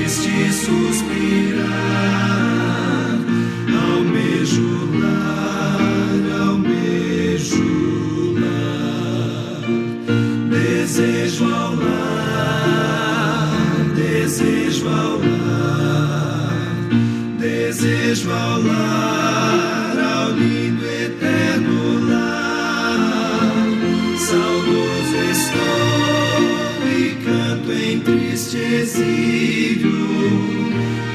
Triste desejo ao lar, ao lindo eterno lar. Saudoso estou e canto em triste exílio.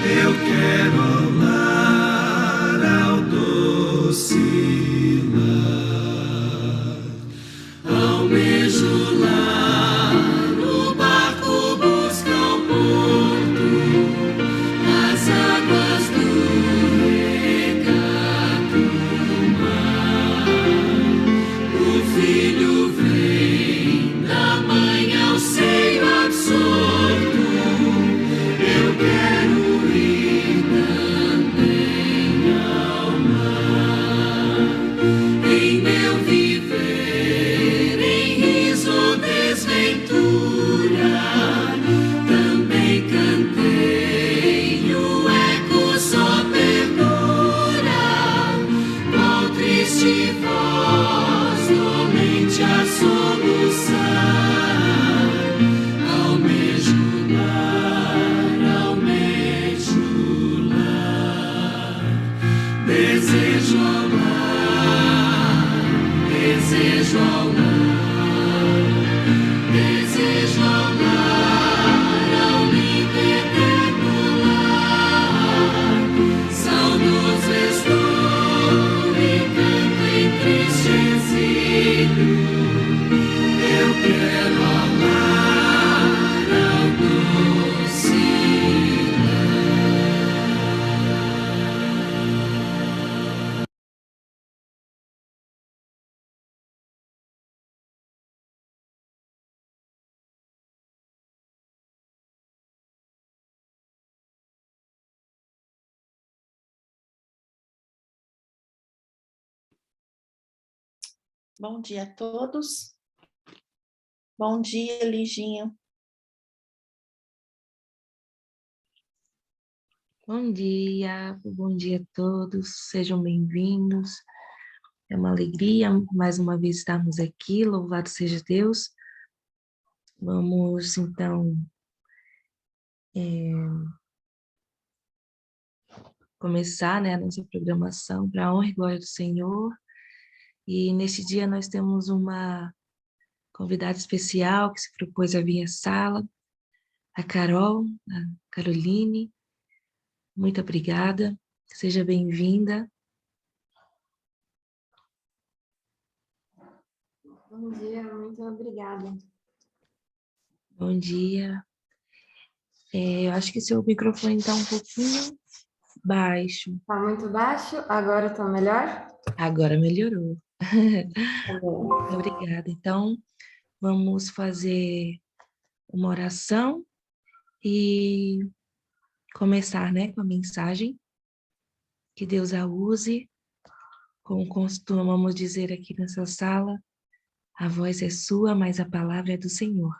Eu quero ao lar, ao doce lar. Almejo lá, no barco busca o porto, as águas do regato mar. O filho vem da mãe ao seio absorto. Eu quero ir também ao mar. Em meu viver, em riso desventura, também cantei, o eco só perdura. Qual triste voz, domente a soluçar. Almejo lar, desejo ao lar, desejo ao lar, desejo ao lar, ao lindo eterno lar. Saudoso estou e canto em triste exílio. Eu quero ao lar, ao doce Bom dia a todos. Bom dia, Liginha. Bom dia a todos, sejam bem-vindos. É uma alegria mais uma vez estarmos aqui, louvado seja Deus. Vamos então começar, né, a nossa programação para a honra e glória do Senhor. E neste dia nós temos uma convidada especial que se propôs a vir à sala, a Carol, a Caroline. Muito obrigada, seja bem-vinda. Bom dia, muito obrigada. Bom dia. Eu acho que seu microfone está um pouquinho baixo. Está muito baixo, agora está melhor? Agora melhorou. Tá bom. Obrigada. Então, vamos fazer uma oração e começar, né, com a mensagem. Que Deus a use, como costumamos dizer aqui nessa sala, a voz é sua, mas a palavra é do Senhor.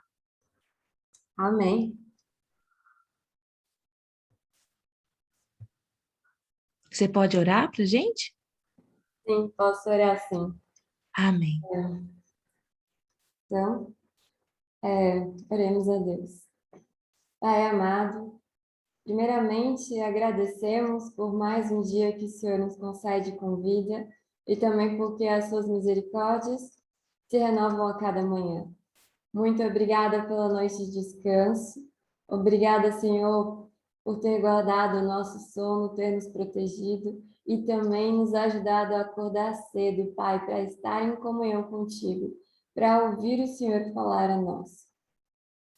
Amém. Você pode orar para a gente? Sim, posso orar sim. Amém. Então, oremos a Deus. Pai amado, primeiramente agradecemos por mais um dia que o Senhor nos concede com vida e também porque as suas misericórdias se renovam a cada manhã. Muito obrigada pela noite de descanso. Obrigada, Senhor, por ter guardado o nosso sono, ter nos protegido e também nos ajudado a acordar cedo, Pai, para estar em comunhão contigo, para ouvir o Senhor falar a nós.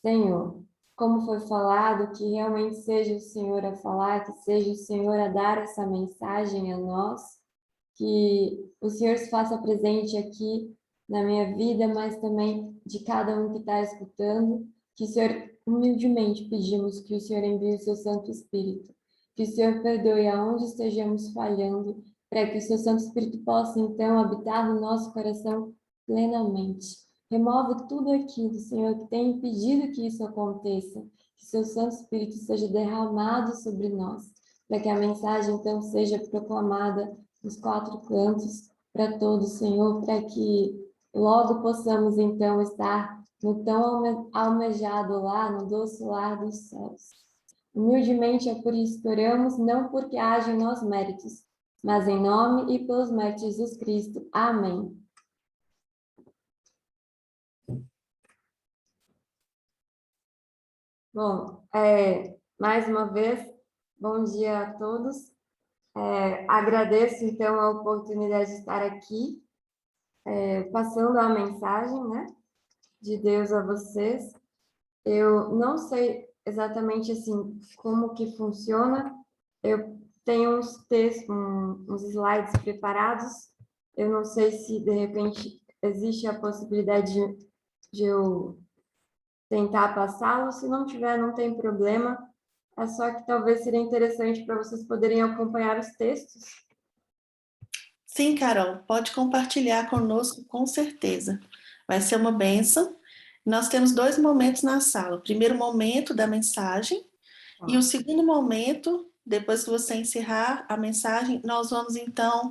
Senhor, como foi falado, que realmente seja o Senhor a falar, que seja o Senhor a dar essa mensagem a nós, que o Senhor se faça presente aqui na minha vida, mas também de cada um que está escutando, que o Senhor, humildemente pedimos que o Senhor envie o seu Santo Espírito, que o Senhor perdoe aonde estejamos falhando, para que o seu Santo Espírito possa, então, habitar no nosso coração plenamente. Remove tudo aquilo, Senhor, que tem impedido que isso aconteça, que o seu Santo Espírito seja derramado sobre nós, para que a mensagem, então, seja proclamada nos quatro cantos para todos, Senhor, para que logo possamos, então, estar no tão almejado lar, no doce lar dos céus. Humildemente é por isso que oramos, não porque haja em nós méritos, mas em nome e pelos méritos de Jesus Cristo. Amém. Bom, mais uma vez, bom dia a todos. Agradeço, então, a oportunidade de estar aqui, passando a mensagem, né, de Deus a vocês. Eu não sei exatamente, assim, como que funciona. Eu tenho uns textos, uns slides preparados. Eu não sei se, de repente, existe a possibilidade de eu tentar passá-los. Se não tiver, não tem problema. É só que talvez seria interessante para vocês poderem acompanhar os textos. Sim, Carol, pode compartilhar conosco, com certeza. Vai ser uma bênção. Nós temos 2 momentos na sala. O primeiro momento da mensagem e o segundo momento, depois que você encerrar a mensagem, nós vamos então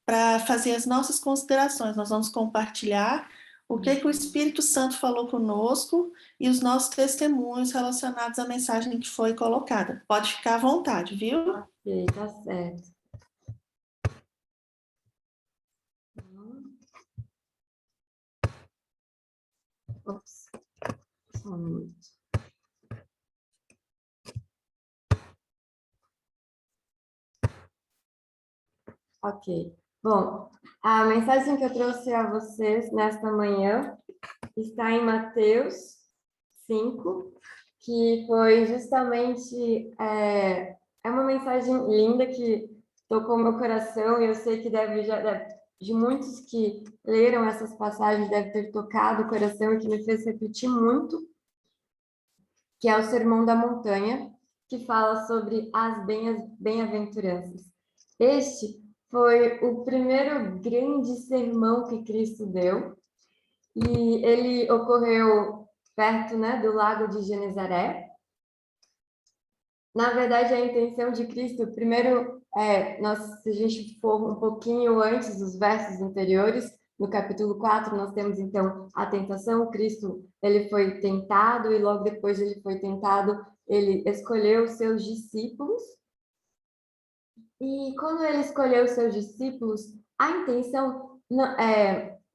para fazer as nossas considerações. Nós vamos compartilhar o que o Espírito Santo falou conosco e os nossos testemunhos relacionados à mensagem que foi colocada. Pode ficar à vontade, viu? Ok, tá certo. Ops, só um minuto. Ok. Bom, a mensagem que eu trouxe a vocês nesta manhã está em Mateus 5, que foi justamente... É uma mensagem linda que tocou meu coração e eu sei que de muitos que leram essas passagens, deve ter tocado o coração e que me fez refletir muito, que é o Sermão da Montanha, que fala sobre as bem-aventuranças. Este foi o primeiro grande sermão que Cristo deu, e ele ocorreu perto, né, do Lago de Genezaré. Na verdade, a intenção de Cristo, primeiro, se a gente for um pouquinho antes dos versos anteriores, no capítulo 4, nós temos, então, a tentação. Cristo, ele foi tentado, e logo depois de ele foi tentado, ele escolheu os seus discípulos. E quando ele escolheu os seus discípulos, a intenção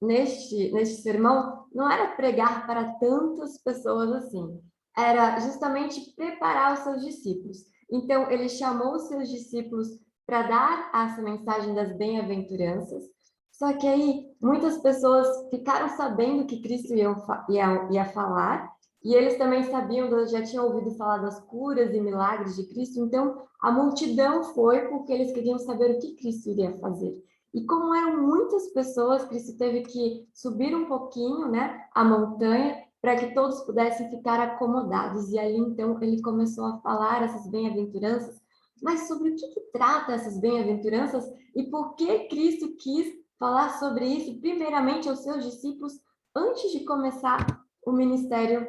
neste sermão não era pregar para tantas pessoas assim, era justamente preparar os seus discípulos. Então, ele chamou os seus discípulos para dar essa mensagem das bem-aventuranças, só que aí muitas pessoas ficaram sabendo que Cristo ia falar, e eles também sabiam, já tinham ouvido falar das curas e milagres de Cristo, então a multidão foi porque eles queriam saber o que Cristo iria fazer. E como eram muitas pessoas, Cristo teve que subir um pouquinho, né, a montanha, para que todos pudessem ficar acomodados. E ali, então, ele começou a falar essas bem-aventuranças. Mas sobre o que trata essas bem-aventuranças e por que Cristo quis falar sobre isso, primeiramente aos seus discípulos, antes de começar o ministério,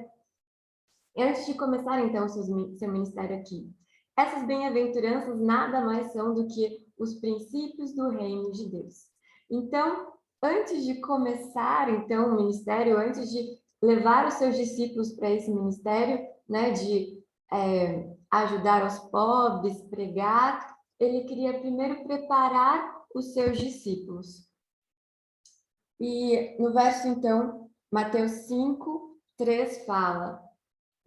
antes de começar, então, seu ministério aqui. Essas bem-aventuranças nada mais são do que os princípios do reino de Deus. Então, antes de começar, então, o ministério, antes de levar os seus discípulos para esse ministério, né, de ajudar os pobres, pregar, ele queria primeiro preparar os seus discípulos. E no verso, então, Mateus 5, 3 fala,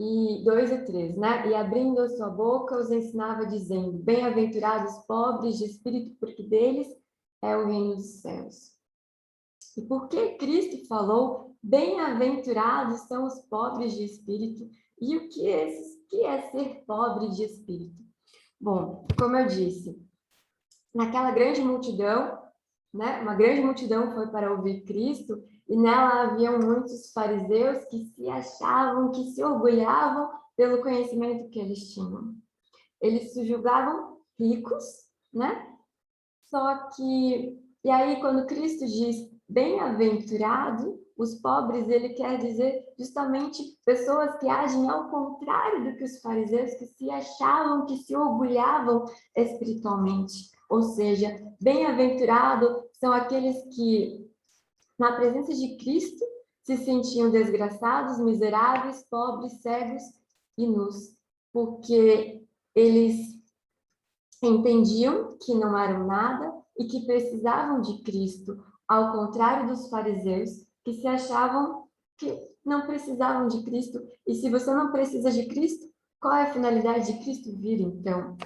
e 2 e 3, né? E abrindo a sua boca, os ensinava dizendo, bem-aventurados pobres de espírito, porque deles é o reino dos céus. E por que Cristo falou, bem-aventurados são os pobres de espírito? E o que é ser pobre de espírito? Bom, como eu disse, naquela grande multidão, né? Uma grande multidão foi para ouvir Cristo, e nela haviam muitos fariseus que se achavam, que se orgulhavam pelo conhecimento que eles tinham. Eles se julgavam ricos, né? Só que, e aí quando Cristo diz bem-aventurado, os pobres, ele quer dizer justamente pessoas que agem ao contrário do que os fariseus, que se achavam, que se orgulhavam espiritualmente. Ou seja, bem-aventurado são aqueles que, na presença de Cristo, se sentiam desgraçados, miseráveis, pobres, cegos e nus, porque eles entendiam que não eram nada e que precisavam de Cristo, ao contrário dos fariseus, que se achavam que não precisavam de Cristo. E se você não precisa de Cristo, qual é a finalidade de Cristo vir, então?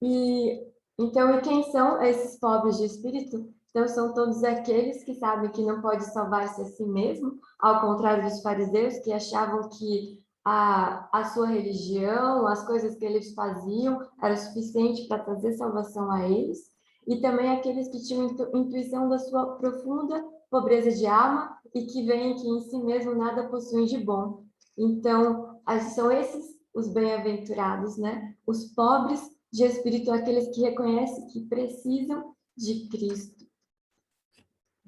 E quem são esses pobres de espírito? Então, são todos aqueles que sabem que não pode salvar-se a si mesmo, ao contrário dos fariseus, que achavam que a sua religião, as coisas que eles faziam, era suficiente para trazer salvação a eles. E também aqueles que tinham intuição da sua profunda pobreza de alma e que veem que em si mesmo nada possuem de bom. Então, são esses os bem-aventurados, né? Os pobres de espírito, aqueles que reconhecem que precisam de Cristo.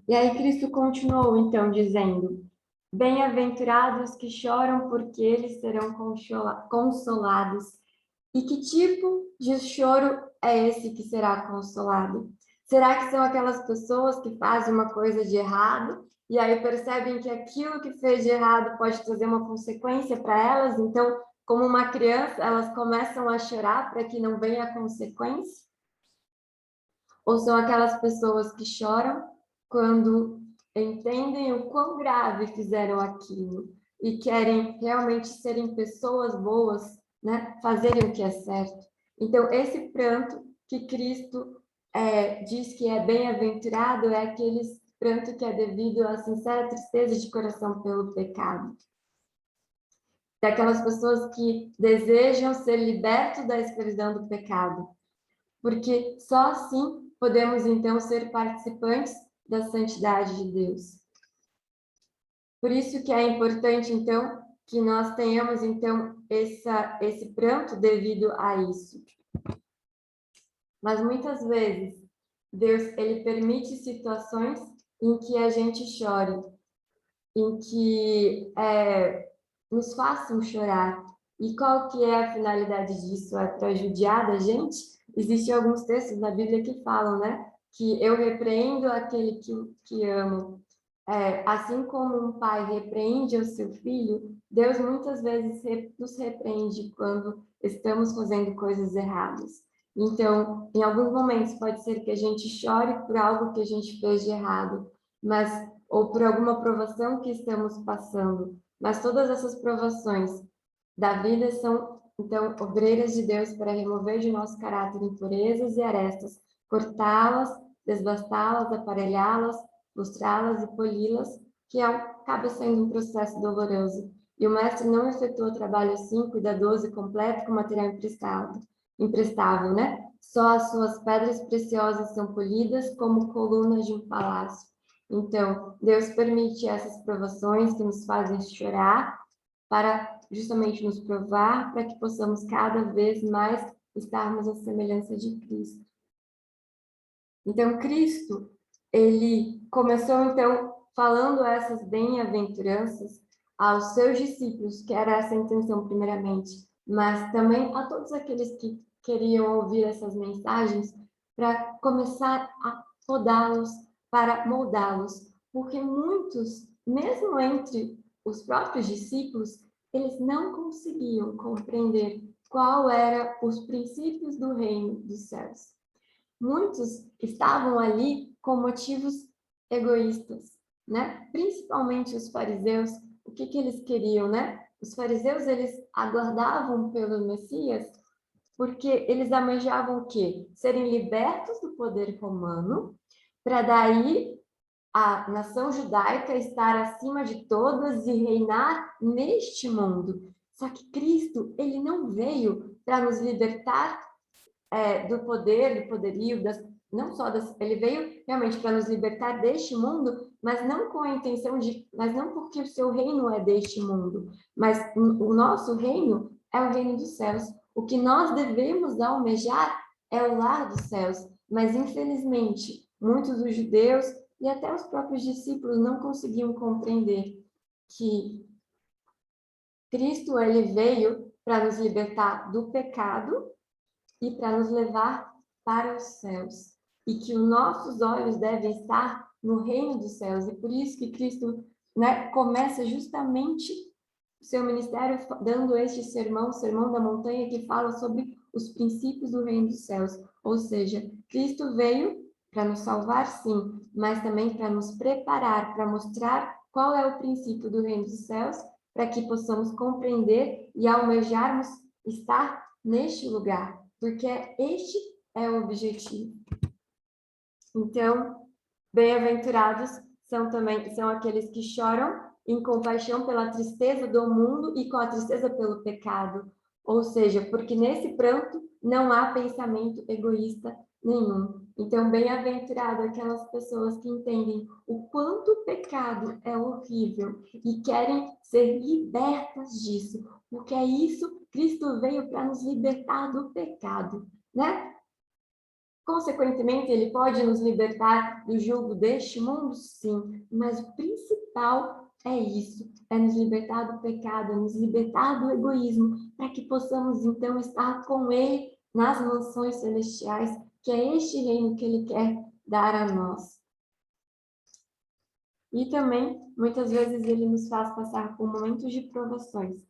E aí Cristo continuou, então, dizendo: bem-aventurados que choram, porque eles serão consolados. E que tipo de choro é esse que será consolado? Será que são aquelas pessoas que fazem uma coisa de errado e aí percebem que aquilo que fez de errado pode trazer uma consequência para elas? Então, como uma criança, elas começam a chorar para que não venha a consequência? Ou são aquelas pessoas que choram quando entendem o quão grave fizeram aquilo e querem realmente serem pessoas boas, né? Fazerem o que é certo? Então, esse pranto que Cristo diz que é bem-aventurado é aquele pranto que é devido à sincera tristeza de coração pelo pecado. Daquelas pessoas que desejam ser libertos da escravidão do pecado. Porque só assim podemos, então, ser participantes da santidade de Deus. Por isso que é importante, então, que nós tenhamos, então, esse pranto devido a isso. Mas, muitas vezes, Deus, ele permite situações em que a gente chore, em que nos façam chorar. E qual que é a finalidade disso? É para judiar da gente? Existem alguns textos na Bíblia que falam, né? Que eu repreendo aquele que amo. Assim como um pai repreende o seu filho, Deus muitas vezes nos repreende quando estamos fazendo coisas erradas. Então, em alguns momentos pode ser que a gente chore por algo que a gente fez de errado, ou por alguma provação que estamos passando. Mas todas essas provações da vida são, então, obreiras de Deus para remover de nosso caráter impurezas e arestas, cortá-las, desbastá-las, aparelhá-las, lustrá-las e poli-las, que acaba sendo um processo doloroso. E o mestre não efetua o trabalho assim, cuidadoso e completo com material imprestável, né? Só as suas pedras preciosas são polidas como colunas de um palácio. Então, Deus permite essas provações que nos fazem chorar para justamente nos provar, para que possamos cada vez mais estarmos à semelhança de Cristo. Então, Cristo, ele começou, então, falando essas bem-aventuranças aos seus discípulos, que era essa a intenção primeiramente, mas também a todos aqueles que queriam ouvir essas mensagens, para começar a podá-los, para moldá-los, porque muitos, mesmo entre os próprios discípulos, eles não conseguiam compreender qual eram os princípios do reino dos céus. Muitos estavam ali com motivos egoístas, né? Principalmente os fariseus. O que eles queriam, né? Os fariseus, eles aguardavam pelo Messias porque eles almejavam o quê? Serem libertos do poder romano, para daí a nação judaica estar acima de todas e reinar neste mundo. Só que Cristo, ele não veio para nos libertar do poder, do poderio, ele veio realmente para nos libertar deste mundo, mas não com a intenção mas não porque o seu reino é deste mundo, mas o nosso reino é o reino dos céus. O que nós devemos almejar é o lar dos céus, mas infelizmente muitos dos judeus e até os próprios discípulos não conseguiam compreender que Cristo, ele veio para nos libertar do pecado e para nos levar para os céus. E que os nossos olhos devem estar no reino dos céus. E por isso que Cristo, né, começa justamente seu ministério dando este sermão, o Sermão da Montanha, que fala sobre os princípios do reino dos céus. Ou seja, Cristo veio para nos salvar, sim, mas também para nos preparar, para mostrar qual é o princípio do reino dos céus, para que possamos compreender e almejarmos estar neste lugar, porque este é o objetivo. Então, bem-aventurados são aqueles que choram em compaixão pela tristeza do mundo e com a tristeza pelo pecado. Ou seja, porque nesse pranto não há pensamento egoísta nenhum. Então, bem-aventurado aquelas pessoas que entendem o quanto o pecado é horrível e querem ser libertas disso. Porque é isso, Cristo veio para nos libertar do pecado, né? Consequentemente, ele pode nos libertar do jugo deste mundo? Sim, mas o principal é isso, é nos libertar do pecado, é nos libertar do egoísmo, para que possamos, então, estar com ele nas mansões celestiais, que é este reino que ele quer dar a nós. E também, muitas vezes, ele nos faz passar por momentos de provações,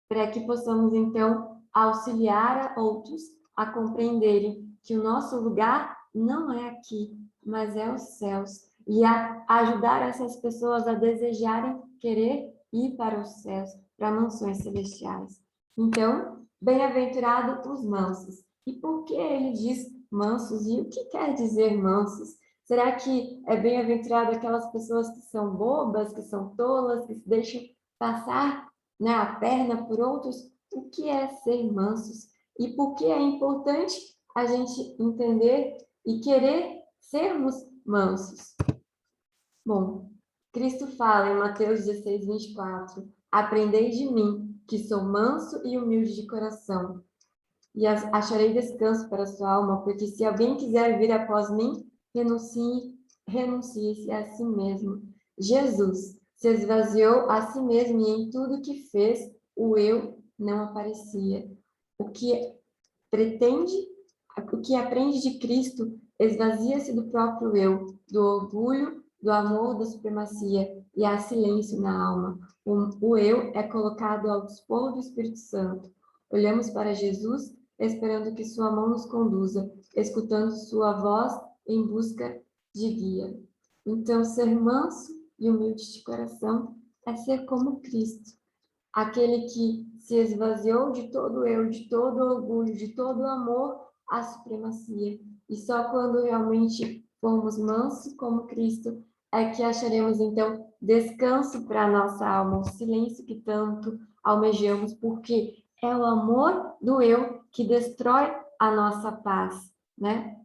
para que possamos, então, auxiliar a outros a compreenderem que o nosso lugar não é aqui, mas é os céus, e a ajudar essas pessoas a desejarem querer ir para os céus, para mansões celestiais. Então, bem-aventurado os mansos. E por que ele diz mansos? E o que quer dizer mansos? Será que é bem-aventurado aquelas pessoas que são bobas, que são tolas, que se deixam passar, né, a perna por outros? O que é ser mansos? E por que é importante a gente entender e querer sermos mansos? Bom, Cristo fala em Mateus 16, 24, aprendei de mim, que sou manso e humilde de coração, e acharei descanso para a sua alma, porque se alguém quiser vir após mim, renuncie-se a si mesmo. Jesus se esvaziou a si mesmo e em tudo que fez, o eu não aparecia. O que aprende de Cristo esvazia-se do próprio eu, do orgulho, do amor, da supremacia, e há silêncio na alma. O eu é colocado ao dispor do Espírito Santo. Olhamos para Jesus, esperando que sua mão nos conduza, escutando sua voz em busca de guia. Então, ser manso e humilde de coração é ser como Cristo, aquele que se esvaziou de todo eu, de todo orgulho, de todo amor à supremacia. E só quando realmente formos mansos como Cristo é que acharemos, então, descanso para a nossa alma, o silêncio que tanto almejamos, porque é o amor do eu que destrói a nossa paz, né?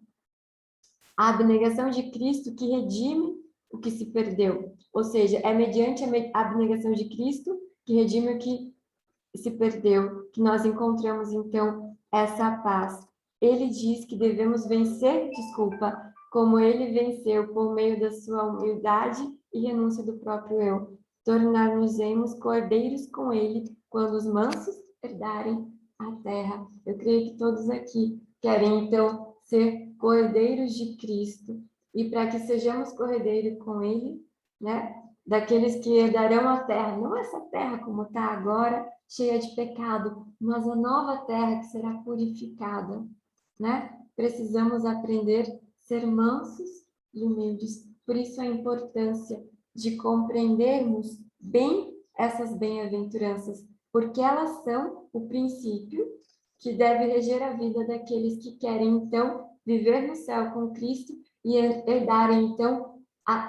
A abnegação de Cristo que redime o que se perdeu. Ou seja, é mediante a abnegação de Cristo que redime o que se perdeu, que nós encontramos, então, essa paz. Ele diz que devemos vencer, como ele venceu por meio da sua humildade e renúncia do próprio eu. Tornar-nos-emos cordeiros com ele quando os mansos herdarem a terra. Eu creio que todos aqui querem, então, ser cordeiros de Cristo. E para que sejamos cordeiros com ele, né? Daqueles que herdarão a terra, não essa terra como está agora, cheia de pecado, mas a nova terra que será purificada, né? Precisamos aprender a ser mansos e humildes. Por isso a importância de compreendermos bem essas bem-aventuranças, porque elas são o princípio que deve reger a vida daqueles que querem, então, viver no céu com Cristo e herdarem, então,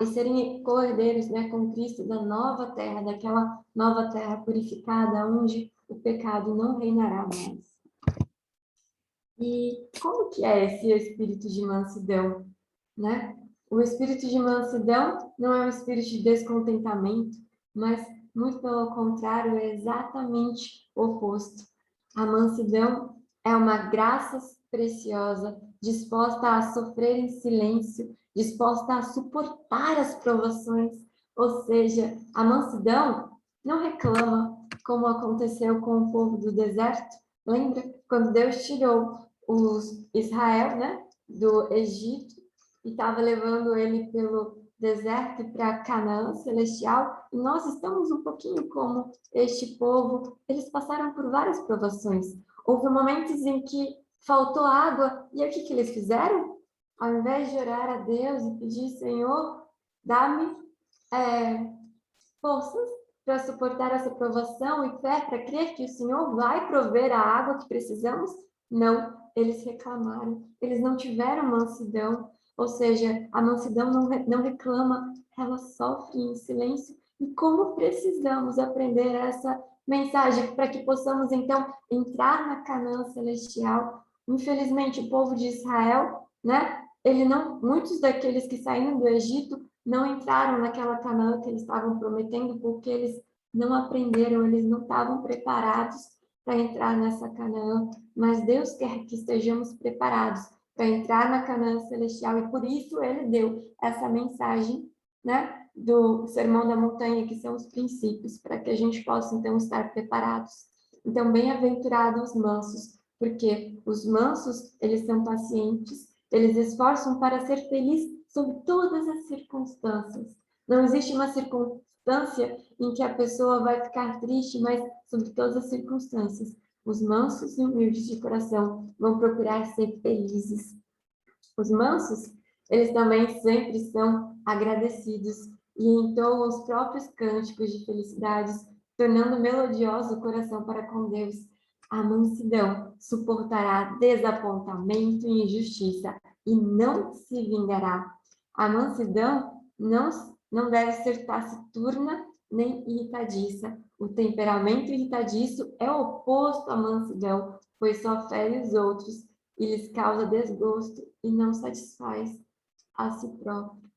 e serem cordeiros, né, com Cristo da nova terra, daquela nova terra purificada, onde o pecado não reinará mais. E como que é esse espírito de mansidão, né? O espírito de mansidão não é um espírito de descontentamento, mas, muito pelo contrário, é exatamente o oposto. A mansidão é uma graça preciosa, disposta a sofrer em silêncio, disposta a suportar as provações. Ou seja, a mansidão não reclama, como aconteceu com o povo do deserto. Lembra quando Deus tirou Israel, né, do Egito e estava levando ele pelo deserto e para Canaã celestial, e nós estamos um pouquinho como este povo. Eles passaram por várias provações. Houve momentos em que faltou água, e aí o que eles fizeram? Ao invés de orar a Deus e pedir, Senhor, dá-me forças para suportar essa provação e fé para crer que o Senhor vai prover a água que precisamos, não, eles reclamaram, eles não tiveram mansidão, ou seja, a mansidão não reclama, ela sofre em silêncio. E como precisamos aprender essa mensagem para que possamos, então, entrar na Canaã celestial. Infelizmente, o povo de Israel, né? Muitos daqueles que saíram do Egito não entraram naquela Canaã que eles estavam prometendo porque eles não aprenderam, eles não estavam preparados para entrar nessa Canaã. Mas Deus quer que estejamos preparados para entrar na Canaã celestial e por isso ele deu essa mensagem, né, do Sermão da Montanha, que são os princípios, para que a gente possa então estar preparados. Então, bem-aventurados os mansos, porque os mansos, eles são pacientes, eles esforçam para ser felizes sob todas as circunstâncias. Não existe uma circunstância em que a pessoa vai ficar triste, mas sob todas as circunstâncias, os mansos e humildes de coração vão procurar ser felizes. Os mansos, eles também sempre são agradecidos e entoam os próprios cânticos de felicidades, tornando melodioso o coração para com Deus. A mansidão suportará desapontamento e injustiça e não se vingará. A mansidão não deve ser taciturna nem irritadiça. O temperamento irritadiço é oposto à mansidão, pois só fere os outros e lhes causa desgosto e não satisfaz a si próprio.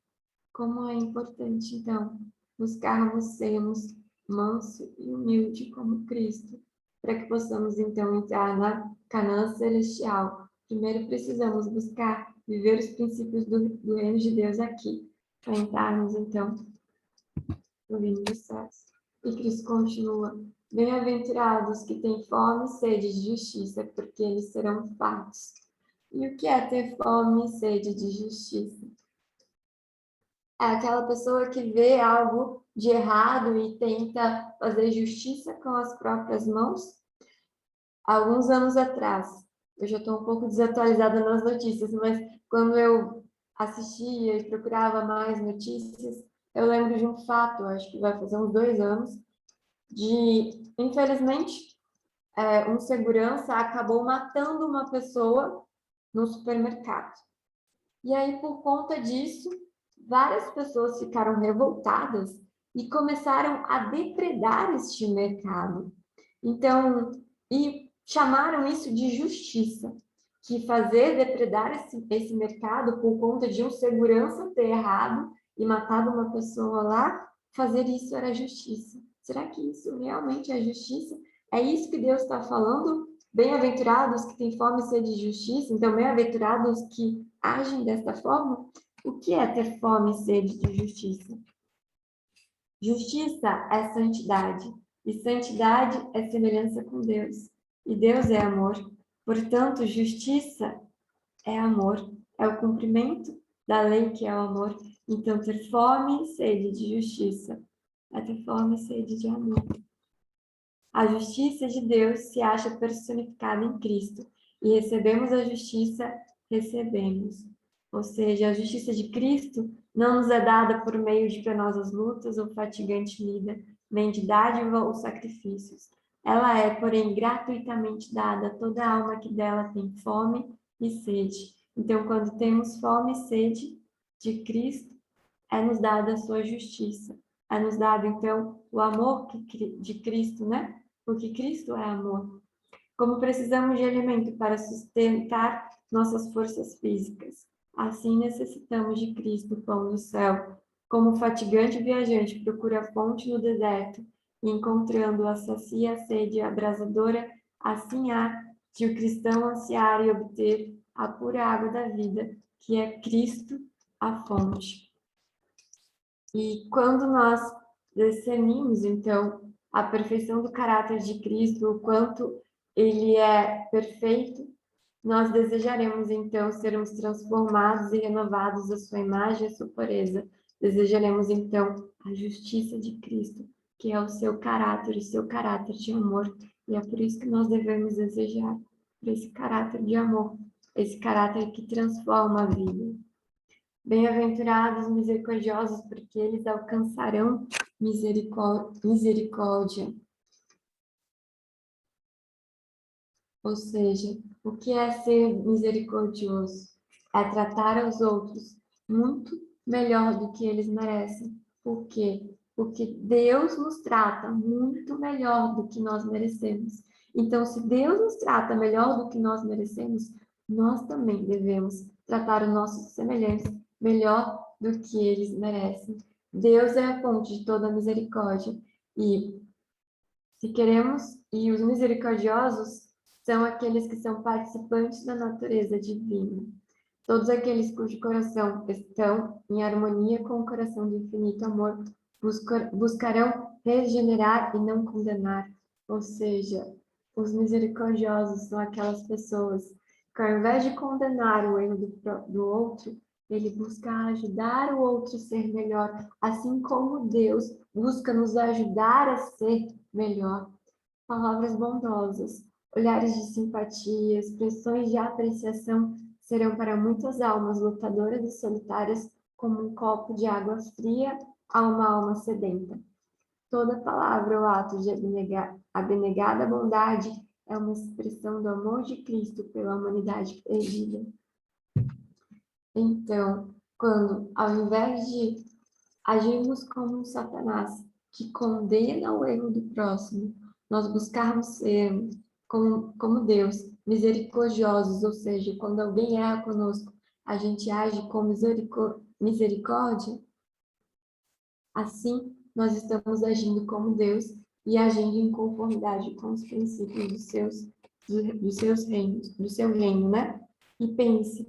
Como é importante, então, buscarmos sermos manso e humilde como Cristo, para que possamos, então, entrar na Canaã celestial. Primeiro precisamos buscar viver os princípios do reino de Deus aqui, para entrarmos, então, no reino dos céus. E Cristo continua: bem-aventurados que têm fome e sede de justiça, porque eles serão fartos. E o que é ter fome e sede de justiça? É aquela pessoa que vê algo de errado e tenta fazer justiça com as próprias mãos. Alguns anos atrás, eu já estou um pouco desatualizada nas notícias, mas quando eu assistia e procurava mais notícias, eu lembro de um fato, acho que vai fazer uns 2 anos, de, infelizmente, um segurança acabou matando uma pessoa no supermercado. E aí, por conta disso, várias pessoas ficaram revoltadas e começaram a depredar este mercado. Então, e chamaram isso de justiça, que fazer depredar esse mercado por conta de um segurança ter errado e matado uma pessoa lá, fazer isso era justiça. Será que isso realmente é justiça? É isso que Deus está falando? Bem-aventurados que têm fome e sede de justiça, então bem-aventurados que agem desta forma? O que é ter fome e sede de justiça? Justiça é santidade, e santidade é semelhança com Deus, e Deus é amor. Portanto, justiça é amor, é o cumprimento da lei que é o amor. Então, ter fome e sede de justiça é ter fome e sede de amor. A justiça de Deus se acha personificada em Cristo, e recebemos a justiça, recebemos. Ou seja, a justiça de Cristo não nos é dada por meio de penosas lutas ou fatigante lida, nem de dádiva ou sacrifícios. Ela é, porém, gratuitamente dada a toda alma que dela tem fome e sede. Então, quando temos fome e sede de Cristo, é-nos dada a sua justiça. É-nos dado, então, o amor de Cristo, né? Porque Cristo é amor. Como precisamos de alimento para sustentar nossas forças físicas, assim necessitamos de Cristo, o pão do céu. Como o fatigante viajante procura a fonte no deserto, e encontrando-a sacia a sede abrasadora, assim há de o cristão ansiar e obter a pura água da vida, que é Cristo, a fonte. E quando nós discernimos, então, a perfeição do caráter de Cristo, o quanto ele é perfeito, nós desejaremos, então, sermos transformados e renovados à sua imagem e à sua pureza. Desejaremos, então, a justiça de Cristo, que é o seu caráter de amor. E é por isso que nós devemos desejar por esse caráter de amor, esse caráter que transforma a vida. Bem-aventurados os misericordiosos, porque eles alcançarão misericórdia. Ou seja, o que é ser misericordioso? É tratar os outros muito melhor do que eles merecem. Por quê? Porque Deus nos trata muito melhor do que nós merecemos. Então, se Deus nos trata melhor do que nós merecemos, nós também devemos tratar os nossos semelhantes melhor do que eles merecem. Deus é a fonte de toda misericórdia. E se queremos, e os misericordiosos são aqueles que são participantes da natureza divina. Todos aqueles cujo coração estão em harmonia com o coração de infinito amor buscarão regenerar e não condenar. Ou seja, os misericordiosos são aquelas pessoas que, ao invés de condenar o erro do outro, ele busca ajudar o outro a ser melhor, assim como Deus busca nos ajudar a ser melhor. Palavras bondosas, olhares de simpatia, expressões de apreciação serão para muitas almas lutadoras e solitárias como um copo de água fria a uma alma sedenta. Toda palavra ou ato de abnegada bondade é uma expressão do amor de Cristo pela humanidade perdida. Então, quando, ao invés de agirmos como um Satanás que condena o erro do próximo, nós buscarmos ser como Deus, misericordiosos, ou seja, quando alguém erra conosco, a gente age com misericórdia, assim nós estamos agindo como Deus e agindo em conformidade com os princípios do seu reino, né? E pense,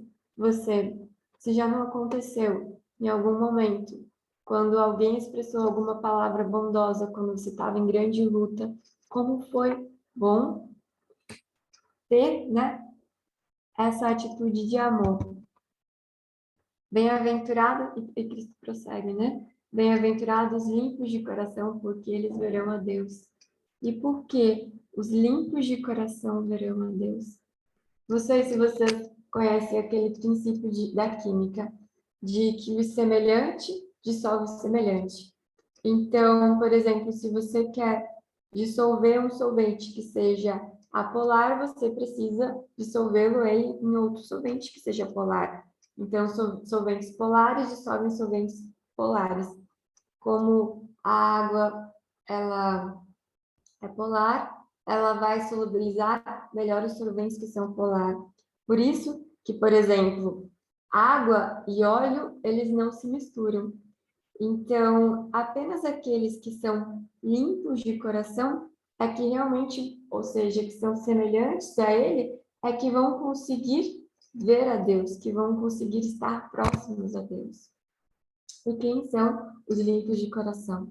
se já não aconteceu em algum momento, quando alguém expressou alguma palavra bondosa quando você estava em grande luta, como foi bom ter, né, essa atitude de amor. Bem-aventurado, e Cristo prossegue, né? Bem-aventurados limpos de coração, porque eles verão a Deus. E por que os limpos de coração verão a Deus? Não sei se vocês conhecem aquele princípio da química, de que o semelhante dissolve o semelhante. Então, por exemplo, se você quer dissolver um solvente que seja apolar, você precisa dissolvê-lo em outro solvente que seja polar. Então, solventes polares dissolvem solventes polares. Como a água, ela é polar, ela vai solubilizar melhor os solventes que são polar. Por isso que, por exemplo, água e óleo, eles não se misturam. Então, apenas aqueles que são limpos de coração é que realmente, ou seja, que são semelhantes a ele, é que vão conseguir ver a Deus, que vão conseguir estar próximos a Deus. E quem são os limpos de coração?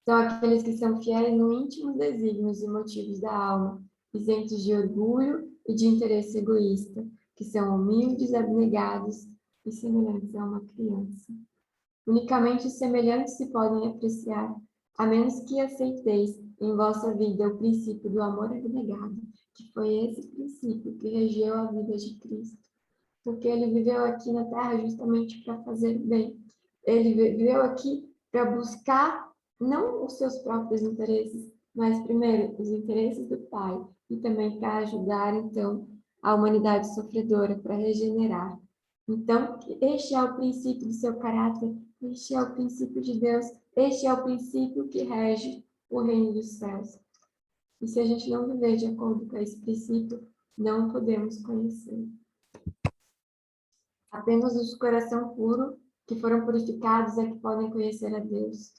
São aqueles que são fiéis no íntimos desígnios e motivos da alma, isentos de orgulho e de interesse egoísta, que são humildes, abnegados e semelhantes a uma criança. Unicamente os semelhantes se podem apreciar, a menos que aceiteis em vossa vida o princípio do amor abnegado, que foi esse princípio que regeu a vida de Cristo. Porque ele viveu aqui na Terra justamente para fazer bem. Ele viveu aqui para buscar não os seus próprios interesses, mas primeiro os interesses do Pai, e também para ajudar, então, a humanidade sofredora, para regenerar. Então, este é o princípio do seu caráter, este é o princípio de Deus, este é o princípio que rege o reino dos céus. E se a gente não viver de acordo com esse princípio, não podemos conhecer. Apenas os de coração puro, que foram purificados, é que podem conhecer a Deus.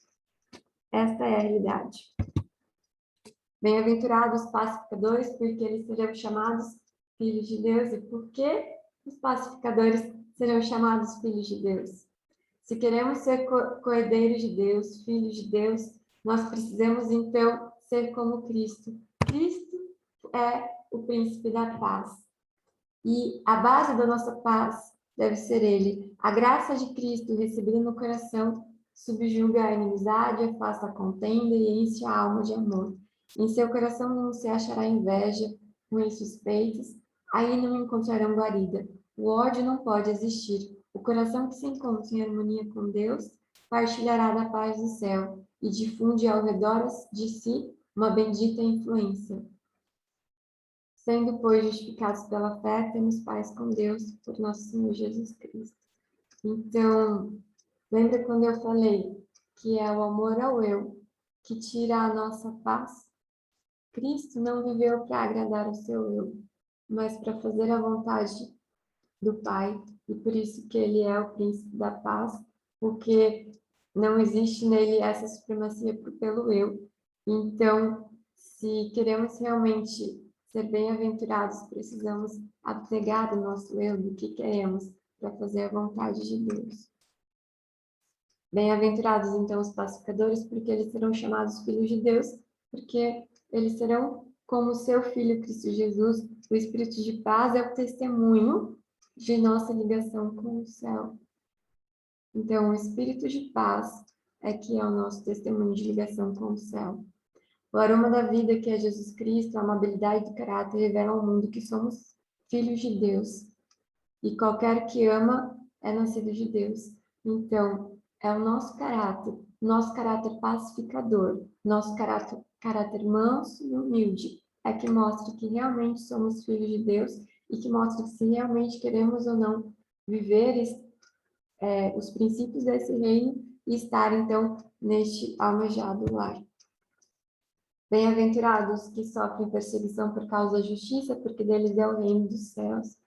Esta é a realidade. Bem-aventurados os pacificadores, porque eles serão chamados filhos de Deus. E por que os pacificadores serão chamados filhos de Deus? Se queremos ser co-herdeiros de Deus, filhos de Deus, nós precisamos, então, ser como Cristo. Cristo é o príncipe da paz. E a base da nossa paz deve ser Ele. A graça de Cristo recebida no coração subjuga a inimizade, afasta a contenda e enche a alma de amor. Em seu coração não se achará inveja, ruins suspeitas, aí não encontrarão guarida. O ódio não pode existir. O coração que se encontra em harmonia com Deus partilhará da paz do céu e difunde ao redor de si uma bendita influência. Sendo, pois, justificados pela fé, temos paz com Deus por nosso Senhor Jesus Cristo. Então, lembra quando eu falei que é o amor ao eu que tira a nossa paz? Cristo não viveu para agradar o seu eu, mas para fazer a vontade do Pai, e por isso que ele é o príncipe da paz, porque não existe nele essa supremacia pelo eu. Então, se queremos realmente ser bem-aventurados, precisamos abnegar do nosso eu, do que queremos, para fazer a vontade de Deus. Bem-aventurados, então, os pacificadores, porque eles serão chamados filhos de Deus, porque eles serão como seu Filho Cristo Jesus. O Espírito de paz é o testemunho de nossa ligação com o céu. Então, o Espírito de paz é que é o nosso testemunho de ligação com o céu. O aroma da vida, que é Jesus Cristo, a amabilidade do caráter, revela ao mundo que somos filhos de Deus. E qualquer que ama é nascido de Deus. Então, é o nosso caráter pacificador, nosso caráter manso e humilde, é que mostra que realmente somos filhos de Deus e que mostra que se realmente queremos ou não viver os princípios desse reino e estar, então, neste almejado lar. Bem-aventurados que sofrem perseguição por causa da justiça, porque deles é o reino dos céus.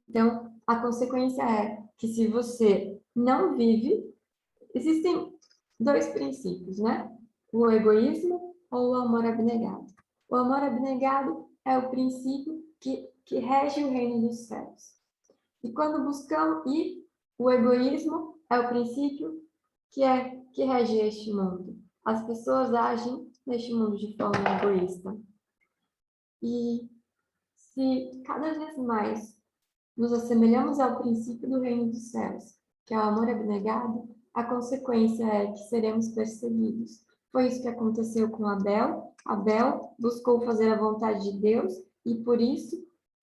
Então, a consequência é que se você não vive, existem dois princípios, né? O egoísmo ou o amor abnegado. O amor abnegado é o princípio que rege o reino dos céus. E quando buscamos, o egoísmo é o princípio que rege este mundo. As pessoas agem neste mundo de forma egoísta. E se cada vez mais nos assemelhamos ao princípio do reino dos céus, que é o amor abnegado, a consequência é que seremos perseguidos. Foi isso que aconteceu com Abel. Abel buscou fazer a vontade de Deus e por isso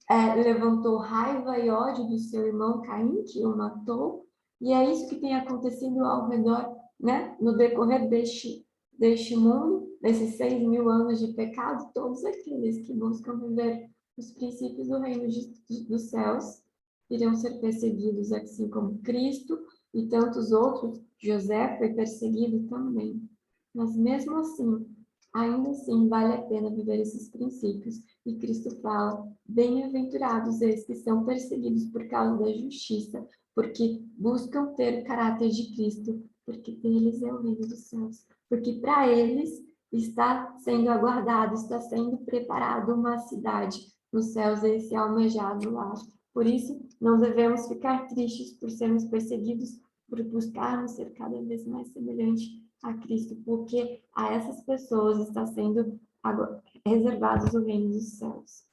levantou raiva e ódio do seu irmão Caim, que o matou. E é isso que tem acontecido ao redor, né? No decorrer deste mundo, desses 6.000 anos de pecado, todos aqueles que buscam viver os princípios do reino dos céus irão ser perseguidos, assim como Cristo e tantos outros. José foi perseguido também. Mas mesmo assim, ainda assim, vale a pena viver esses princípios. E Cristo fala, bem-aventurados esses que são perseguidos por causa da justiça, porque buscam ter o caráter de Cristo, porque deles é o reino dos céus. Porque para eles está sendo aguardado, está sendo preparado uma cidade nos céus, esse almejado lar. Por isso, não devemos ficar tristes por sermos perseguidos, por buscarmos ser cada vez mais semelhante a Cristo, porque a essas pessoas está sendo reservados o reino dos céus.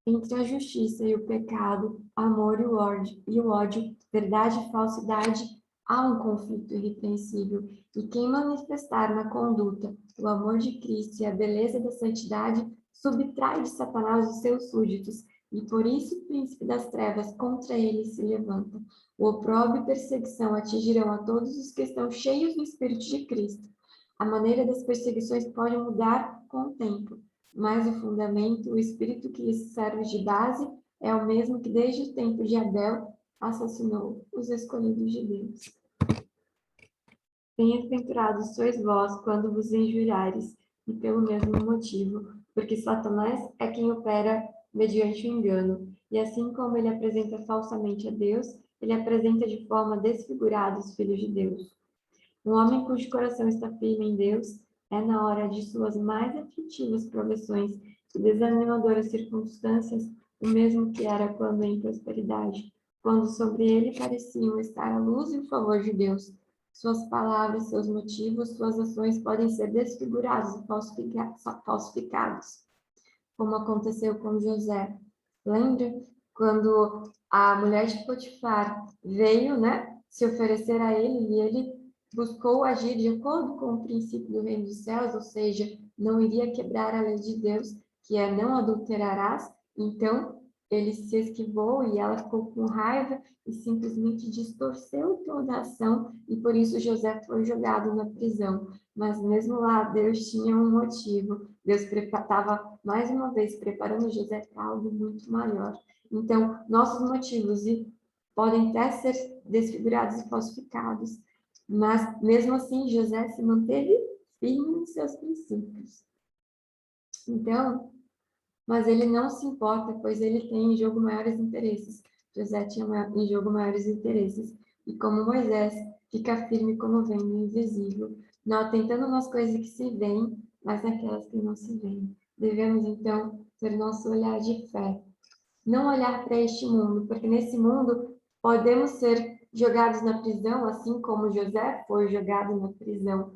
Entre a justiça e o pecado, amor e o ódio, verdade e falsidade, há um conflito irrepreensível. E quem manifestar na conduta o amor de Cristo e a beleza da santidade, subtrai de Satanás os seus súditos, e por isso o príncipe das trevas contra ele se levanta. O opróbrio e perseguição atingirão a todos os que estão cheios do Espírito de Cristo. A maneira das perseguições pode mudar com o tempo, mas o fundamento, o Espírito que lhes serve de base, é o mesmo que desde o tempo de Abel assassinou os escolhidos de Deus. Bem-aventurados sois vós quando vos injuriares, e pelo mesmo motivo, porque Satanás é quem opera mediante o engano, e assim como ele apresenta falsamente a Deus, ele apresenta de forma desfigurada os filhos de Deus. Um homem cujo coração está firme em Deus é na hora de suas mais aflitivas provações e desanimadoras circunstâncias o mesmo que era quando em prosperidade, quando sobre ele pareciam estar a luz e o favor de Deus. Suas palavras, seus motivos, suas ações podem ser desfigurados e falsificados, como aconteceu com José. Lembra quando a mulher de Potifar veio, né, se oferecer a ele e ele buscou agir de acordo com o princípio do reino dos céus, ou seja, não iria quebrar a lei de Deus, que é não adulterarás. Então, ele se esquivou e ela ficou com raiva e simplesmente distorceu toda a ação, e por isso José foi jogado na prisão. Mas mesmo lá, Deus tinha um motivo. Deus estava, mais uma vez, preparando José para algo muito maior. Então, nossos motivos podem até ser desfigurados e falsificados, mas mesmo assim, José se manteve firme nos seus princípios. Então, mas ele não se importa, pois ele tem em jogo maiores interesses. José tinha em jogo maiores interesses. E como Moisés, fica firme como vem no invisível, não atentando nas coisas que se veem, mas naquelas que não se veem. Devemos, então, ter nosso olhar de fé. Não olhar para este mundo, porque nesse mundo podemos ser jogados na prisão, assim como José foi jogado na prisão,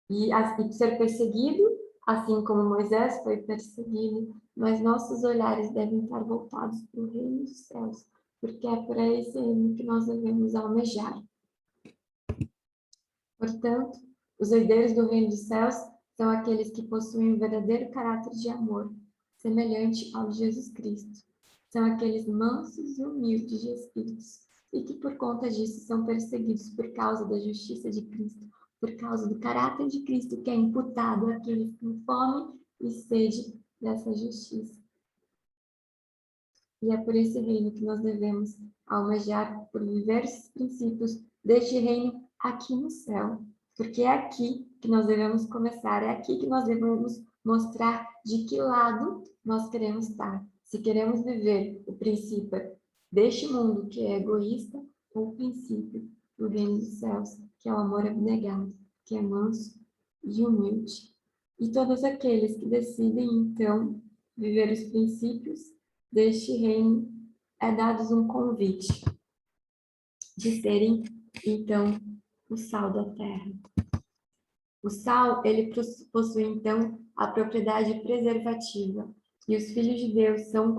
e ser perseguido, assim como Moisés foi perseguido, mas nossos olhares devem estar voltados para o reino dos céus, porque é para esse reino que nós devemos almejar. Portanto, os herdeiros do reino dos céus são aqueles que possuem um verdadeiro caráter de amor, semelhante ao de Jesus Cristo. São aqueles mansos e humildes de espíritos, e que por conta disso são perseguidos por causa da justiça de Cristo, por causa do caráter de Cristo que é imputado àqueles que têm fome e sede dessa justiça. E é por esse reino que nós devemos almejar, por viver esses princípios deste reino aqui no céu. Porque é aqui que nós devemos começar, é aqui que nós devemos mostrar de que lado nós queremos estar. Se queremos viver o princípio deste mundo que é egoísta, ou o princípio do reino dos céus, que é o amor abnegado, que é manso e humilde. E todos aqueles que decidem, então, viver os princípios deste reino, é dado um convite de serem, então, o sal da terra. O sal, ele possui, então, a propriedade preservativa, e os filhos de Deus são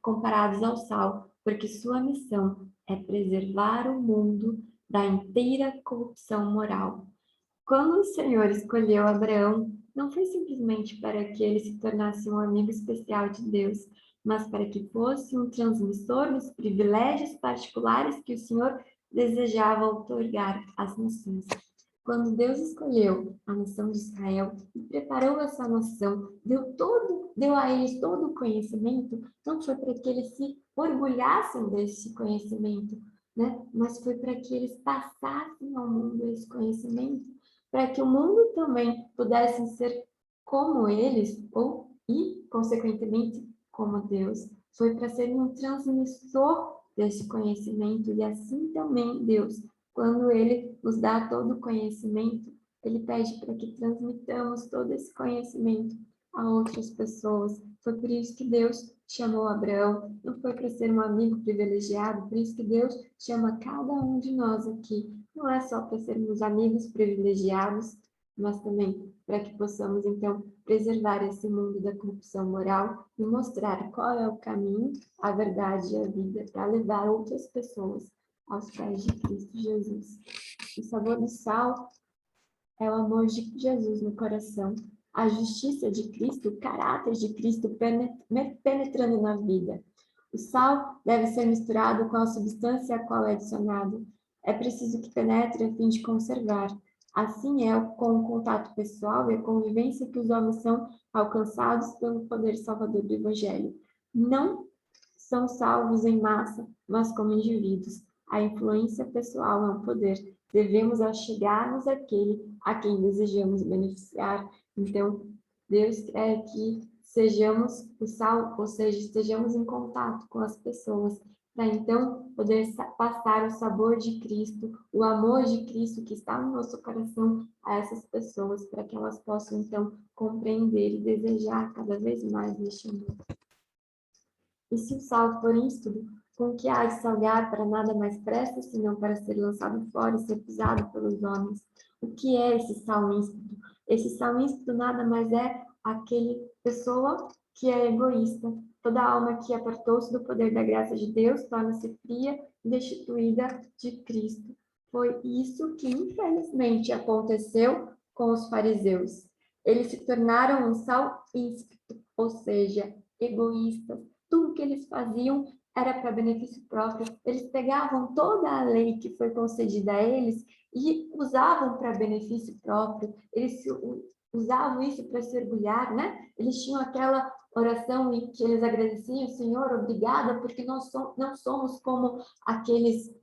comparados ao sal, porque sua missão é preservar o mundo da inteira corrupção moral. Quando o Senhor escolheu Abraão, não foi simplesmente para que ele se tornasse um amigo especial de Deus, mas para que fosse um transmissor dos privilégios particulares que o Senhor desejava outorgar às nações. Quando Deus escolheu a nação de Israel e preparou essa nação, deu a eles todo o conhecimento, não foi para que eles se orgulhassem desse conhecimento, né? Mas foi para que eles passassem ao mundo esse conhecimento, para que o mundo também pudesse ser como eles, e, consequentemente, como Deus. Foi para ser um transmissor desse conhecimento, e assim também Deus, quando Ele nos dá todo o conhecimento, Ele pede para que transmitamos todo esse conhecimento a outras pessoas. Foi por isso que Deus chamou Abraão, não foi para ser um amigo privilegiado, por isso que Deus chama cada um de nós aqui. Não é só para sermos amigos privilegiados, mas também para que possamos, então, preservar esse mundo da corrupção moral e mostrar qual é o caminho, a verdade e a vida para levar outras pessoas aos pés de Cristo Jesus. O sabor do sal é o amor de Jesus no coração, a justiça de Cristo, o caráter de Cristo penetrando na vida. O sal deve ser misturado com a substância a qual é adicionado. É preciso que penetre a fim de conservar. Assim é com o contato pessoal e a convivência que os homens são alcançados pelo poder salvador do Evangelho. Não são salvos em massa, mas como indivíduos. A influência pessoal é um poder. Devemos achegar-nos àquele a quem desejamos beneficiar. Então, Deus quer que sejamos o sal, ou seja, estejamos em contato com as pessoas, para então poder passar o sabor de Cristo, o amor de Cristo que está no nosso coração a essas pessoas, para que elas possam então compreender e desejar cada vez mais neste mundo. E se o sal for ímpido, com que há de salgar, para nada mais presta, senão para ser lançado fora e ser pisado pelos homens? O que é esse sal ímpido? Esse sal ímpido nada mais é aquele pessoa que é egoísta. Toda alma que apartou-se do poder da graça de Deus torna-se fria e destituída de Cristo. Foi isso que, infelizmente, aconteceu com os fariseus. Eles se tornaram um sal ínspido, ou seja, egoístas. Tudo que eles faziam era para benefício próprio. Eles pegavam toda a lei que foi concedida a eles e usavam para benefício próprio. Eles usavam isso para se orgulhar, né? Eles tinham aquela oração em que eles agradeciam: Senhor, obrigada, porque nós não somos como aqueles...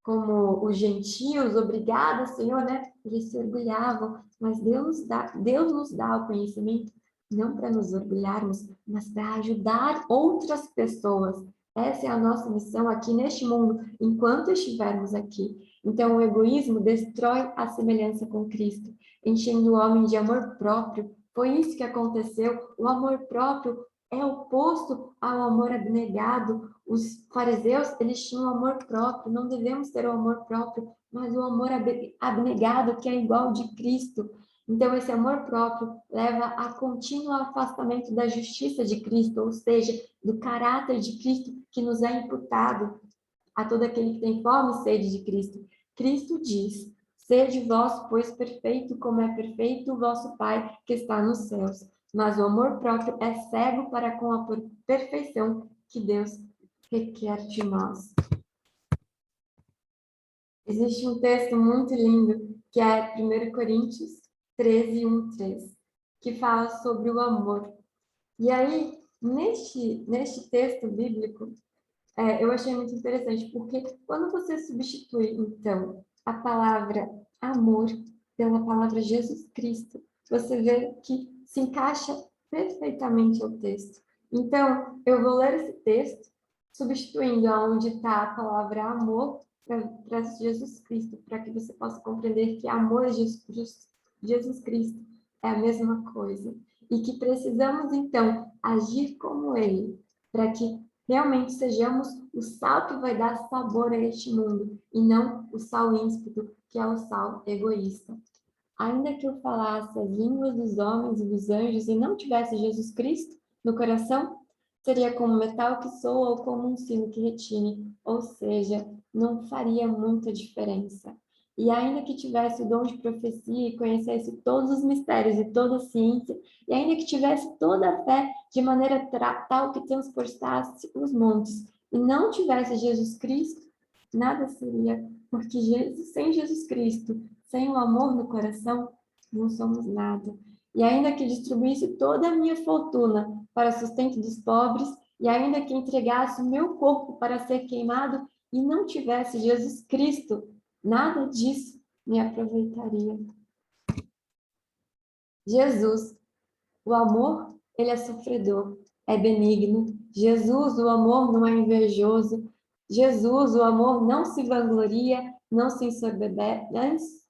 como os gentios, obrigada, Senhor, né? Eles se orgulhavam, mas Deus nos dá o conhecimento não para nos orgulharmos, mas para ajudar outras pessoas. Essa é a nossa missão aqui neste mundo, enquanto estivermos aqui. Então, o egoísmo destrói a semelhança com Cristo, enchendo o homem de amor próprio. Foi isso que aconteceu. O amor próprio é oposto ao amor abnegado. Os fariseus, eles tinham amor próprio. Não devemos ter o amor próprio, mas o amor abnegado, que é igual de Cristo. Então, esse amor próprio leva a contínuo afastamento da justiça de Cristo, ou seja, do caráter de Cristo que nos é imputado a todo aquele que tem fome e sede de Cristo. Cristo diz: sede vós, pois, perfeito, como é perfeito o vosso Pai que está nos céus. Mas o amor próprio é cego para com a perfeição que Deus requer de nós. Existe um texto muito lindo, que é 1 Coríntios 13, 1, 3, que fala sobre o amor. E aí, neste texto bíblico, eu achei muito interessante, porque quando você substitui, então, a palavra amor pela palavra Jesus Cristo, você vê que se encaixa perfeitamente ao texto. Então, eu vou ler esse texto, substituindo aonde está a palavra amor para Jesus Cristo, para que você possa compreender que amor a Jesus Cristo é a mesma coisa. E que precisamos, então, agir como Ele, para que realmente sejamos o sal que vai dar sabor a este mundo, e não o sal ímpido, que é o sal egoísta. Ainda que eu falasse as línguas dos homens e dos anjos e não tivesse Jesus Cristo no coração, seria como metal que soa ou como um sino que retine, ou seja, não faria muita diferença. E ainda que tivesse o dom de profecia e conhecesse todos os mistérios e toda a ciência, e ainda que tivesse toda a fé de maneira tal que transportasse os montes, e não tivesse Jesus Cristo, nada seria, porque sem Jesus Cristo, sem o amor no coração, não somos nada. E ainda que distribuísse toda a minha fortuna para sustento dos pobres, e ainda que entregasse o meu corpo para ser queimado, e não tivesse Jesus Cristo, nada disso me aproveitaria. Jesus, o amor, ele é sofredor, é benigno. Jesus, o amor, não é invejoso. Jesus, o amor, não se vangloria, não se ensoberbece,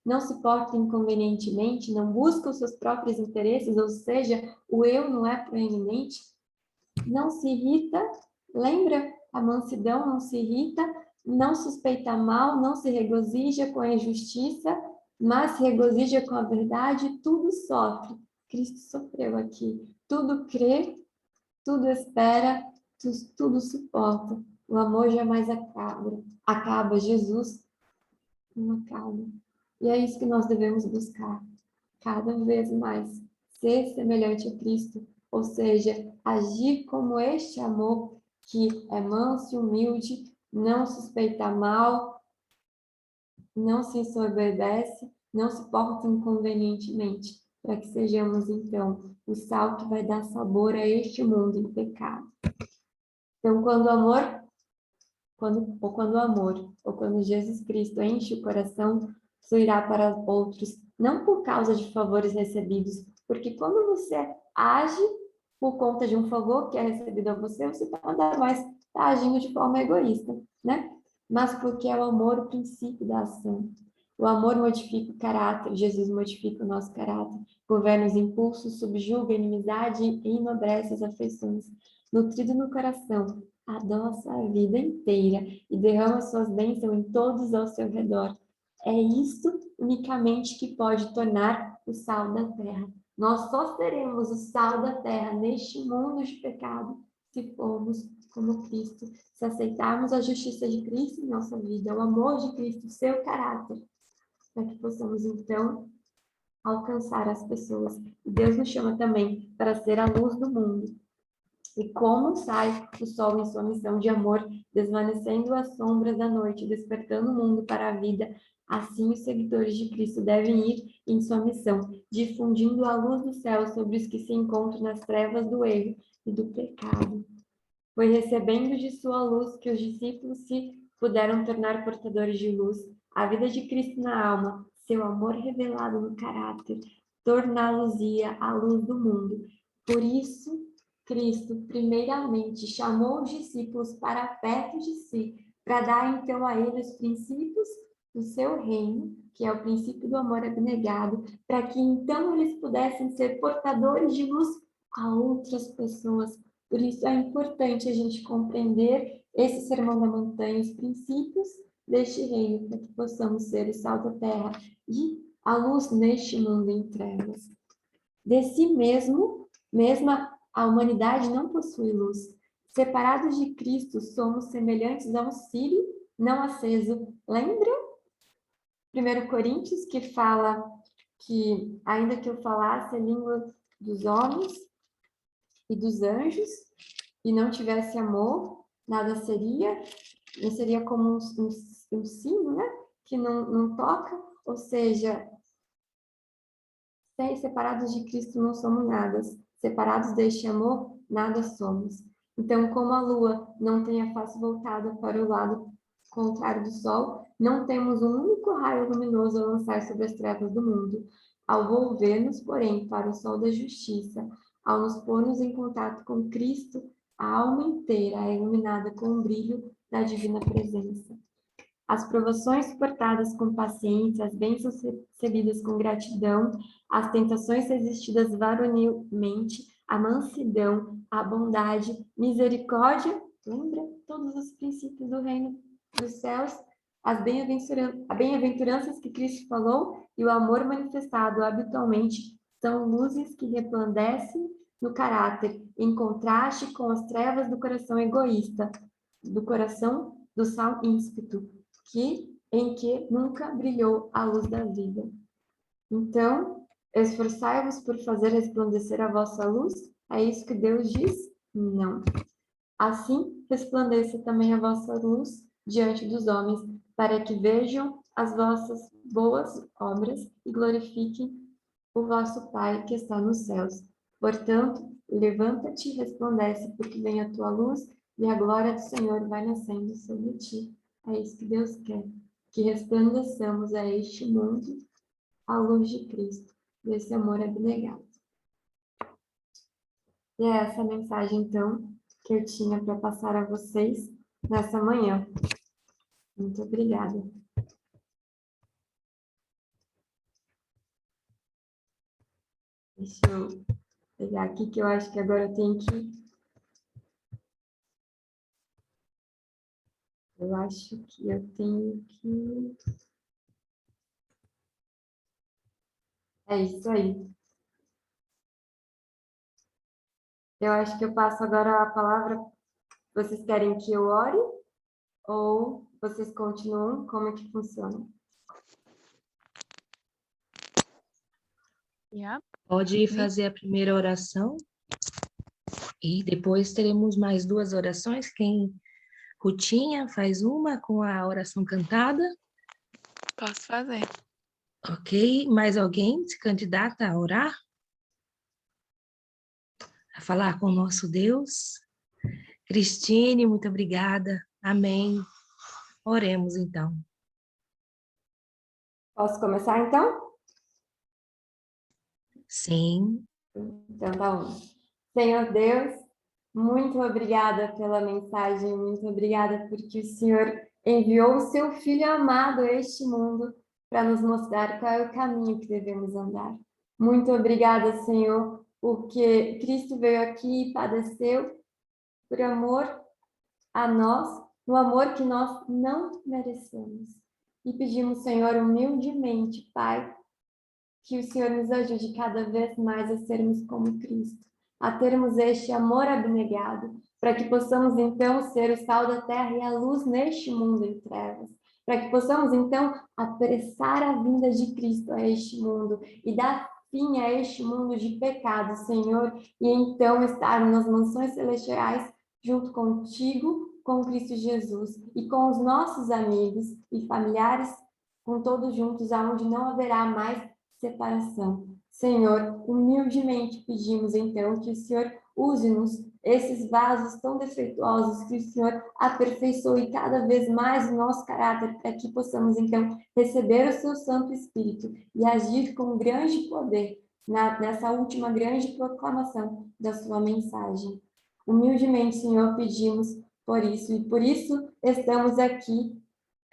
não se porta inconvenientemente, não busca os seus próprios interesses, ou seja, o eu não é proeminente, não se irrita, lembra? A mansidão não se irrita, não suspeita mal, não se regozija com a injustiça, mas se regozija com a verdade, tudo sofre. Cristo sofreu aqui. Tudo crê, tudo espera, tudo suporta. O amor jamais acaba. Jesus não acaba. E é isso que nós devemos buscar, cada vez mais. Ser semelhante a Cristo, ou seja, agir como este amor que é manso e humilde, não suspeita mal, não se ensoberbece, não se porta inconvenientemente, para que sejamos, então, o sal que vai dar sabor a este mundo em pecado. Então, quando Jesus Cristo enche o coração, fluirá para outros, não por causa de favores recebidos, porque quando você age por conta de um favor que é recebido a você, você nada mais está agindo de forma egoísta, né? Mas porque é o amor o princípio da ação. O amor modifica o caráter, Jesus modifica o nosso caráter, governa os impulsos, subjuga a inimizade e enobrece as afeições. Nutrido no coração, adoça a vida inteira e derrama suas bênçãos em todos ao seu redor. É isso unicamente que pode tornar o sal da terra. Nós só seremos o sal da terra neste mundo de pecado se formos como Cristo, se aceitarmos a justiça de Cristo em nossa vida, o amor de Cristo, o seu caráter, para que possamos, então, alcançar as pessoas. E Deus nos chama também para ser a luz do mundo. E como sai o sol em sua missão de amor, desvanecendo as sombras da noite, despertando o mundo para a vida, assim os seguidores de Cristo devem ir em sua missão, difundindo a luz do céu sobre os que se encontram nas trevas do erro e do pecado. Foi recebendo de sua luz que os discípulos se puderam tornar portadores de luz, a vida de Cristo na alma, seu amor revelado no caráter, torná-los-ia a luz do mundo. Por isso, Cristo, primeiramente, chamou os discípulos para perto de si, para dar então a eles os princípios do seu reino, que é o princípio do amor abnegado, para que então eles pudessem ser portadores de luz a outras pessoas. Por isso é importante a gente compreender esse sermão da montanha, os princípios deste reino, para que possamos ser o sal da terra e a luz neste mundo em trevas. De si mesma a humanidade não possui luz. Separados de Cristo, somos semelhantes a um círio não aceso. Lembra? 1 Coríntios, que fala que, ainda que eu falasse a língua dos homens e dos anjos, e não tivesse amor, nada seria, não seria como um sino, né? Que não toca, ou seja, separados de Cristo não somos nada, separados deste amor, nada somos. Então, como a lua não tem a face voltada para o lado contrário do sol, não temos um único raio luminoso a lançar sobre as trevas do mundo. Ao volver-nos, porém, para o sol da justiça, ao nos pormos em contato com Cristo, a alma inteira é iluminada com o brilho da divina presença. As provações suportadas com paciência, as bênçãos recebidas com gratidão, as tentações resistidas varonilmente, a mansidão, a bondade, misericórdia, lembra? Todos os princípios do reino dos céus, as bem-aventuranças que Cristo falou e o amor manifestado habitualmente são luzes que resplandecem no caráter, em contraste com as trevas do coração egoísta, do coração do sal ímpeto, em que nunca brilhou a luz da vida. Então, esforçai-vos por fazer resplandecer a vossa luz, é isso que Deus diz? Não. Assim, resplandeça também a vossa luz diante dos homens, para que vejam as vossas boas obras e glorifiquem o vosso Pai que está nos céus. Portanto, levanta-te e resplandece, porque vem a tua luz e a glória do Senhor vai nascendo sobre ti. É isso que Deus quer, que resplandeçamos a este mundo a luz de Cristo, desse amor abnegado. E é essa mensagem, então, que eu tinha para passar a vocês nessa manhã. Muito obrigada. Deixa eu pegar aqui, que eu acho que agora eu tenho que... Eu acho que eu tenho que... É isso aí. Eu acho que eu passo agora a palavra. Vocês querem que eu ore? Ou vocês continuam? Como é que funciona? Pode fazer a primeira oração e depois teremos mais 2 orações. Rutinha faz uma com a oração cantada. Posso fazer. Ok. Mais alguém se candidata a orar? A falar com o nosso Deus? Cristine, muito obrigada. Amém. Oremos então. Posso começar, então? Sim. Então, tá bom. Senhor Deus, muito obrigada pela mensagem, muito obrigada porque o Senhor enviou o seu Filho amado a este mundo para nos mostrar qual é o caminho que devemos andar. Muito obrigada, Senhor, porque Cristo veio aqui e padeceu por amor a nós, no amor que nós não merecemos. E pedimos, Senhor, humildemente, Pai, que o Senhor nos ajude cada vez mais a sermos como Cristo, a termos este amor abnegado, para que possamos, então, ser o sal da terra e a luz neste mundo em trevas, para que possamos, então, apressar a vinda de Cristo a este mundo e dar fim a este mundo de pecado, Senhor, e então estar nas mansões celestiais junto contigo, com Cristo Jesus e com os nossos amigos e familiares, com todos juntos, aonde não haverá mais separação. Senhor, humildemente pedimos então que o Senhor use-nos, esses vasos tão defeituosos, que o Senhor aperfeiçoe cada vez mais o nosso caráter, para que possamos então receber o seu Santo Espírito e agir com grande poder nessa última grande proclamação da sua mensagem. Humildemente, Senhor, pedimos por isso, e por isso estamos aqui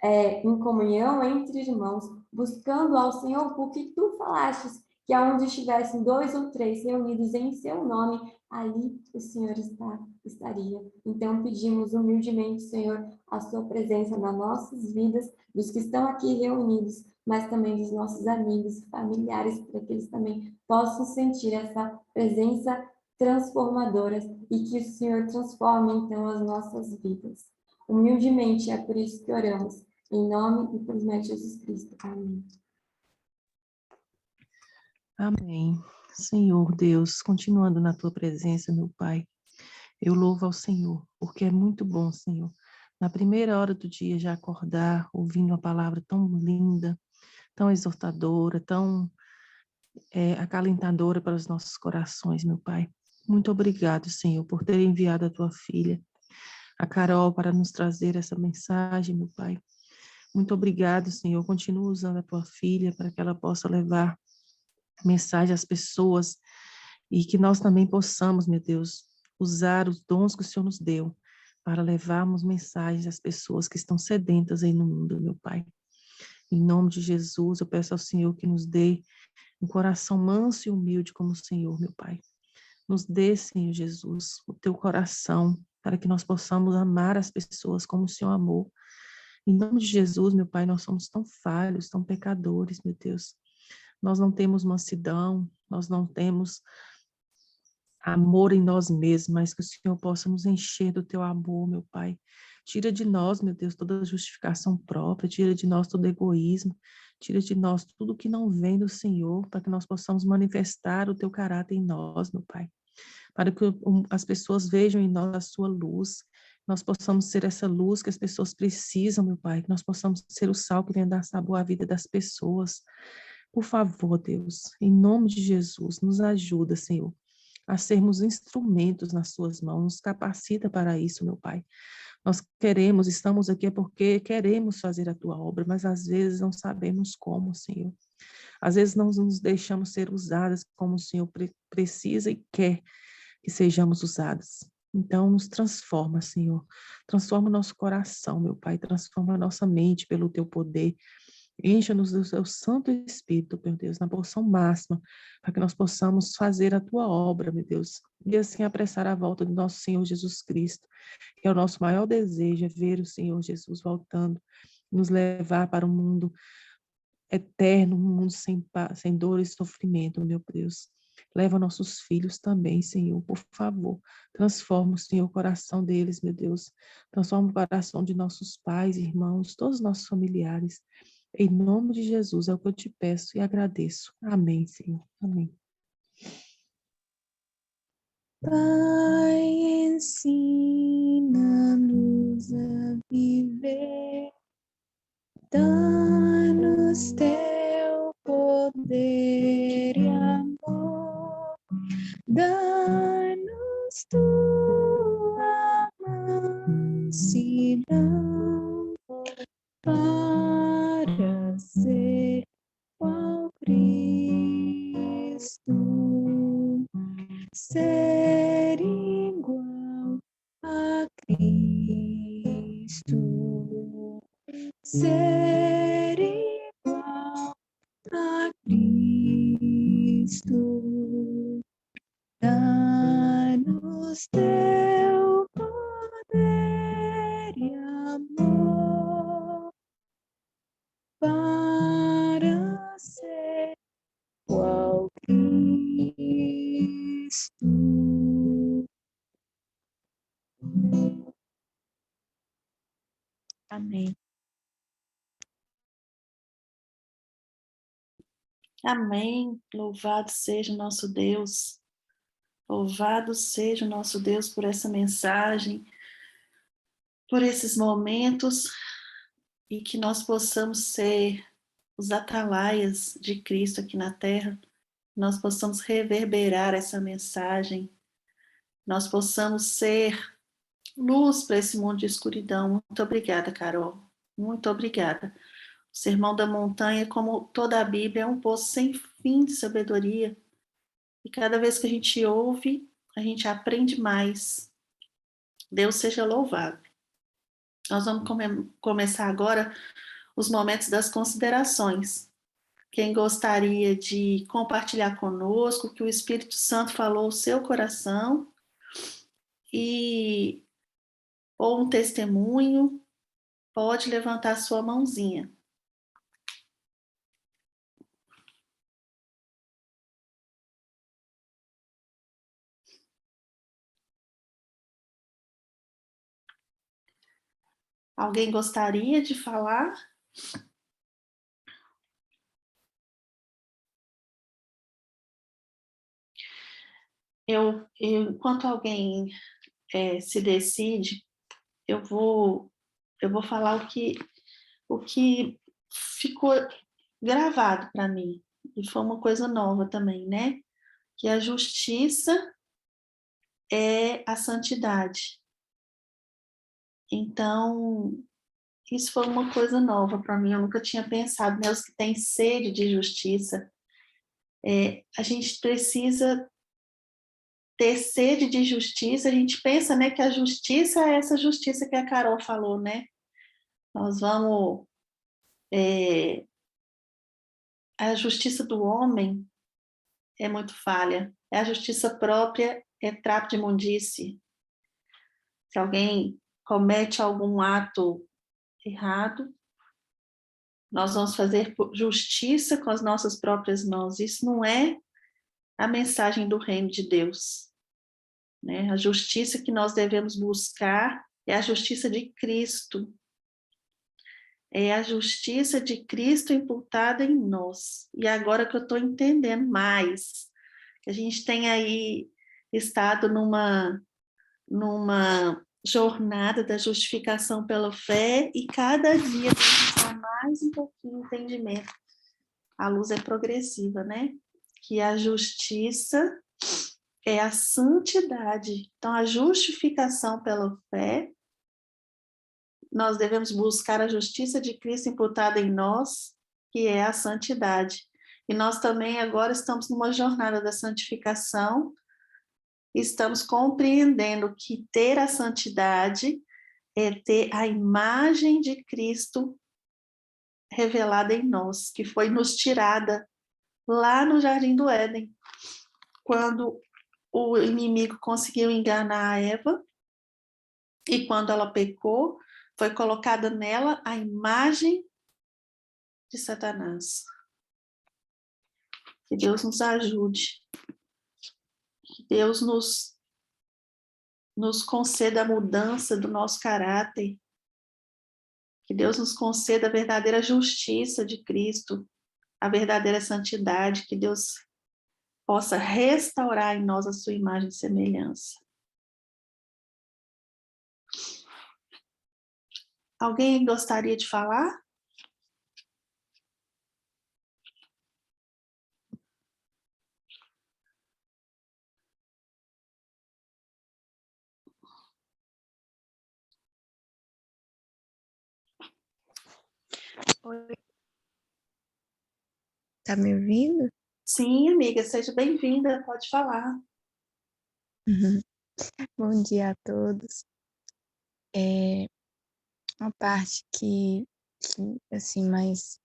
em comunhão entre irmãos, buscando ao Senhor, porque tu falastes que aonde estivessem 2 ou 3 reunidos em seu nome, ali o Senhor estaria. Então pedimos humildemente, Senhor, a sua presença nas nossas vidas, dos que estão aqui reunidos, mas também dos nossos amigos e familiares, para que eles também possam sentir essa presença transformadora e que o Senhor transforme, então, as nossas vidas. Humildemente, é por isso que oramos. Em nome e por meio de Jesus Cristo. Amém. Amém. Senhor Deus, continuando na tua presença, meu Pai, eu louvo ao Senhor, porque é muito bom, Senhor. Na primeira hora do dia, já acordar, ouvindo uma palavra tão linda, tão exortadora, tão acalentadora para os nossos corações, meu Pai. Muito obrigado, Senhor, por ter enviado a tua filha, a Carol, para nos trazer essa mensagem, meu Pai. Muito obrigado, Senhor. Continua usando a tua filha para que ela possa levar mensagem às pessoas e que nós também possamos, meu Deus, usar os dons que o Senhor nos deu para levarmos mensagens às pessoas que estão sedentas aí no mundo, meu Pai. Em nome de Jesus, eu peço ao Senhor que nos dê um coração manso e humilde como o Senhor, meu Pai. Nos dê, Senhor Jesus, o teu coração para que nós possamos amar as pessoas como o Senhor amou. Em nome de Jesus, meu Pai, nós somos tão falhos, tão pecadores, meu Deus. Nós não temos mansidão, nós não temos amor em nós mesmos, mas que o Senhor possa nos encher do teu amor, meu Pai. Tira de nós, meu Deus, toda justificação própria, tira de nós todo egoísmo, tira de nós tudo que não vem do Senhor, para que nós possamos manifestar o teu caráter em nós, meu Pai. Para que as pessoas vejam em nós a sua luz, nós possamos ser essa luz que as pessoas precisam, meu Pai, que nós possamos ser o sal que vem dar sabor à vida das pessoas. Por favor, Deus, em nome de Jesus, nos ajuda, Senhor, a sermos instrumentos nas suas mãos, nos capacita para isso, meu Pai. Nós estamos aqui porque queremos fazer a tua obra, mas às vezes não sabemos como, Senhor. Às vezes não nos deixamos ser usadas como o Senhor precisa e quer que sejamos usadas. Então, nos transforma, Senhor. Transforma o nosso coração, meu Pai. Transforma a nossa mente pelo teu poder. Encha-nos do teu Santo Espírito, meu Deus, na porção máxima, para que nós possamos fazer a tua obra, meu Deus, e assim apressar a volta do nosso Senhor Jesus Cristo, que é o nosso maior desejo, é ver o Senhor Jesus voltando, nos levar para um mundo eterno, um mundo sem dor e sofrimento, meu Deus. Leva nossos filhos também, Senhor, por favor. Transforma, Senhor, o coração deles, meu Deus. Transforma o coração de nossos pais, irmãos, todos os nossos familiares. Em nome de Jesus é o que eu te peço e agradeço. Amém, Senhor. Amém. Pai, ensina-nos a viver, dá-nos teu poder e amor, dá-nos tua mansidão para ser qual Cristo, ser igual a Cristo, ser igual a Cristo. Dá-nos teu poder e amor para ser qual Cristo. Amém. Louvado seja o nosso Deus. Louvado seja o nosso Deus por essa mensagem, por esses momentos, e que nós possamos ser os atalaias de Cristo aqui na terra, nós possamos reverberar essa mensagem, nós possamos ser luz para esse mundo de escuridão. Muito obrigada, Carol. Muito obrigada. O Sermão da Montanha, como toda a Bíblia, é um poço sem fim de sabedoria. E cada vez que a gente ouve, a gente aprende mais. Deus seja louvado. Nós vamos começar agora os momentos das considerações. Quem gostaria de compartilhar conosco o que o Espírito Santo falou ao seu coração, ou um testemunho, pode levantar sua mãozinha. Alguém gostaria de falar? Enquanto alguém se decide, eu vou falar o que ficou gravado para mim, e foi uma coisa nova também, né? Que a justiça é a santidade. Então, isso foi uma coisa nova para mim, eu nunca tinha pensado, né? Os que têm sede de justiça, a gente precisa ter sede de justiça. A gente pensa, né, que a justiça é essa justiça que a Carol falou, né? Nós vamos... a justiça do homem é muito falha. A justiça própria é trapo de imundície. Se alguém comete algum ato errado, nós vamos fazer justiça com as nossas próprias mãos. Isso não é a mensagem do reino de Deus, né? A justiça que nós devemos buscar é a justiça de Cristo. É a justiça de Cristo imputada em nós. E agora que eu estou entendendo mais, que a gente tem aí estado numa jornada da justificação pela fé, e cada dia a gente dá mais um pouquinho de entendimento. A luz é progressiva, né? Que a justiça é a santidade. Então, a justificação pela fé, nós devemos buscar a justiça de Cristo imputada em nós, que é a santidade. E nós também agora estamos numa jornada da santificação, estamos compreendendo que ter a santidade é ter a imagem de Cristo revelada em nós, que foi nos tirada lá no Jardim do Éden, quando o inimigo conseguiu enganar a Eva, e quando ela pecou, foi colocada nela a imagem de Satanás. Que Deus nos ajude, que Deus nos conceda a mudança do nosso caráter, que Deus nos conceda a verdadeira justiça de Cristo, a verdadeira santidade, que Deus possa restaurar em nós a sua imagem e semelhança. Alguém gostaria de falar? Oi. Tá me ouvindo? Sim, amiga, seja bem-vinda, pode falar. Bom dia a todos. É uma parte assim, mas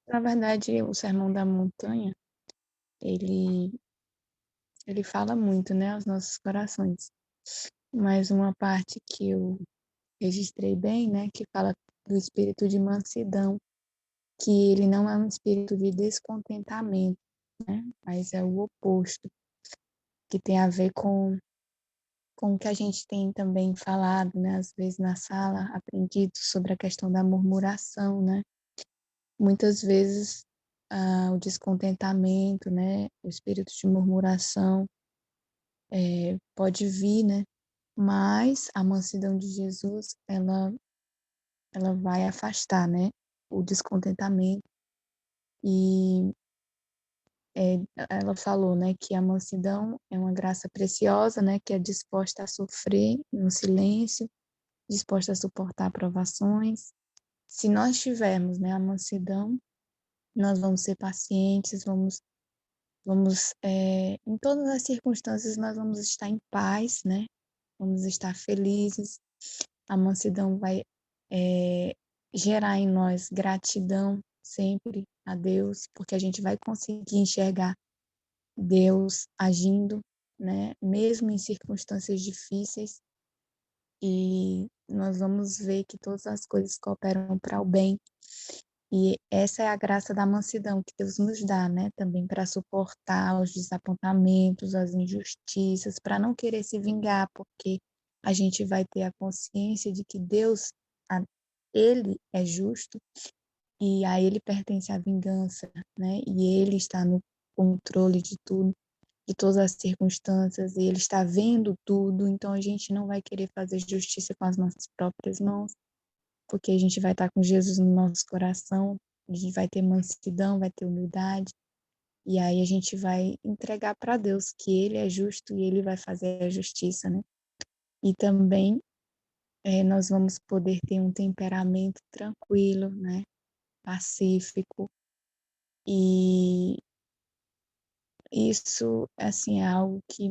na verdade o Sermão da Montanha, ele fala muito, né, aos nossos corações. Mas uma parte que eu registrei bem, né, que fala do espírito de mansidão, que ele não é um espírito de descontentamento, né, mas é o oposto, que tem a ver com o que a gente tem também falado, né, às vezes na sala, aprendido sobre a questão da murmuração, né? Muitas vezes o descontentamento, né? O espírito de murmuração pode vir, né? Mas a mansidão de Jesus, ela vai afastar, né? O descontentamento. E ela falou, né, que a mansidão é uma graça preciosa, né, que é disposta a sofrer no silêncio, disposta a suportar provações. Se nós tivermos, né, a mansidão, nós vamos ser pacientes, em todas as circunstâncias, nós vamos estar em paz, né? Vamos estar felizes. A mansidão vai gerar em nós gratidão sempre a Deus, porque a gente vai conseguir enxergar Deus agindo, né? Mesmo em circunstâncias difíceis, e nós vamos ver que todas as coisas cooperam para o bem. E essa é a graça da mansidão que Deus nos dá, né? Também para suportar os desapontamentos, as injustiças, para não querer se vingar, porque a gente vai ter a consciência de que Deus, Ele é justo e a Ele pertence a vingança, né? E Ele está no controle de tudo, de todas as circunstâncias, e Ele está vendo tudo, então a gente não vai querer fazer justiça com as nossas próprias mãos, porque a gente vai estar com Jesus no nosso coração, a gente vai ter mansidão, vai ter humildade, e aí a gente vai entregar para Deus que Ele é justo e Ele vai fazer a justiça, né? E também nós vamos poder ter um temperamento tranquilo, né? Pacífico, e isso, assim, é algo que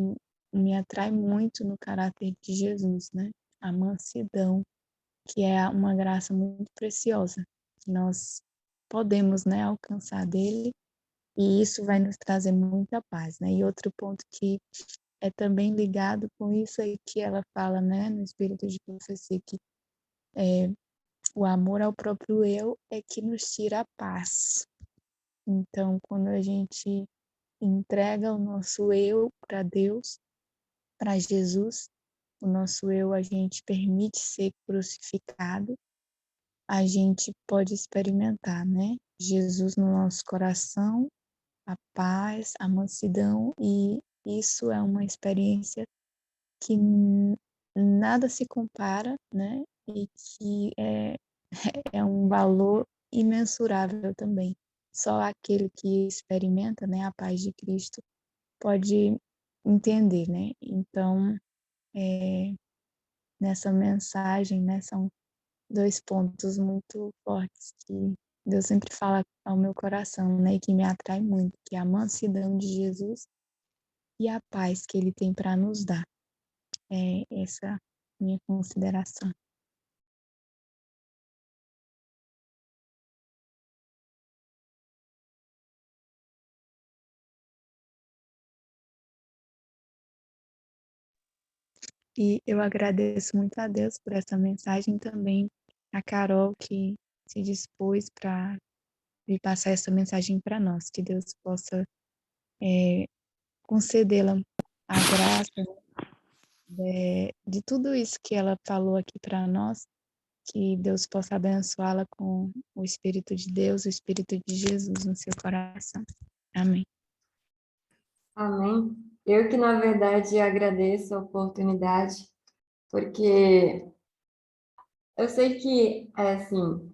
me atrai muito no caráter de Jesus, né? A mansidão, que é uma graça muito preciosa, que nós podemos, né, alcançar dele, e isso vai nos trazer muita paz, né? E outro ponto que é também ligado com isso é que ela fala, né, no Espírito de Profecia, que o amor ao próprio eu é que nos tira a paz. Então, quando a gente entrega o nosso eu para Deus, para Jesus, o nosso eu a gente permite ser crucificado, a gente pode experimentar, né? Jesus no nosso coração, a paz, a mansidão, e isso é uma experiência que nada se compara, né? E que é um valor imensurável também. Só aquele que experimenta, né, a paz de Cristo pode entender, né? Então, nessa mensagem, né, são 2 pontos muito fortes que Deus sempre fala ao meu coração, né, e que me atrai muito, que é a mansidão de Jesus e a paz que Ele tem para nos dar. É essa minha consideração. E eu agradeço muito a Deus por essa mensagem, também a Carol, que se dispôs para me passar essa mensagem para nós, que Deus possa concedê-la a graça de tudo isso que ela falou aqui para nós, que Deus possa abençoá-la com o Espírito de Deus, o Espírito de Jesus no seu coração. Amém. Amém. Eu que, na verdade, agradeço a oportunidade, porque eu sei que, assim,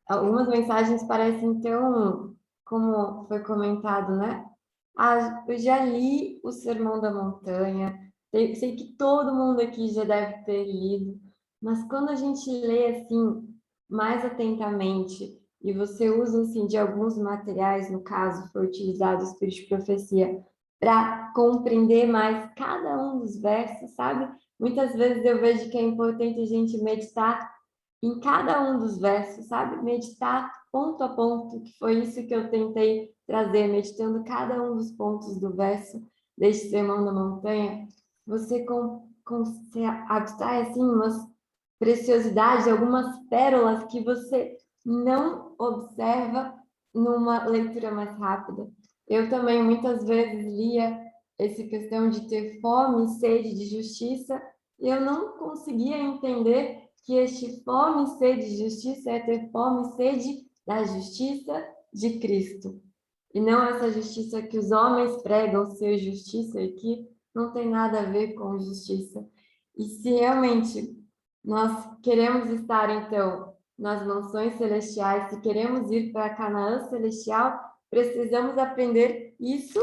algumas mensagens parecem tão, como foi comentado, né? Ah, eu já li o Sermão da Montanha, sei que todo mundo aqui já deve ter lido, mas quando a gente lê, assim, mais atentamente, e você usa, assim, de alguns materiais, no caso, foi utilizado o Espírito de Profecia, para compreender mais cada um dos versos, sabe? Muitas vezes eu vejo que é importante a gente meditar em cada um dos versos, sabe? Meditar ponto a ponto, que foi isso que eu tentei trazer, meditando cada um dos pontos do verso deste Sermão da Montanha. Você se abstrai, assim, umas preciosidades, algumas pérolas que você não observa numa leitura mais rápida. Eu também, muitas vezes, lia essa questão de ter fome e sede de justiça, e eu não conseguia entender que este fome e sede de justiça é ter fome e sede da justiça de Cristo. e não essa justiça que os homens pregam ser justiça e que não tem nada a ver com justiça. E se realmente nós queremos estar, então, nas mansões celestiais, se queremos ir para a Canaã celestial, precisamos aprender isso,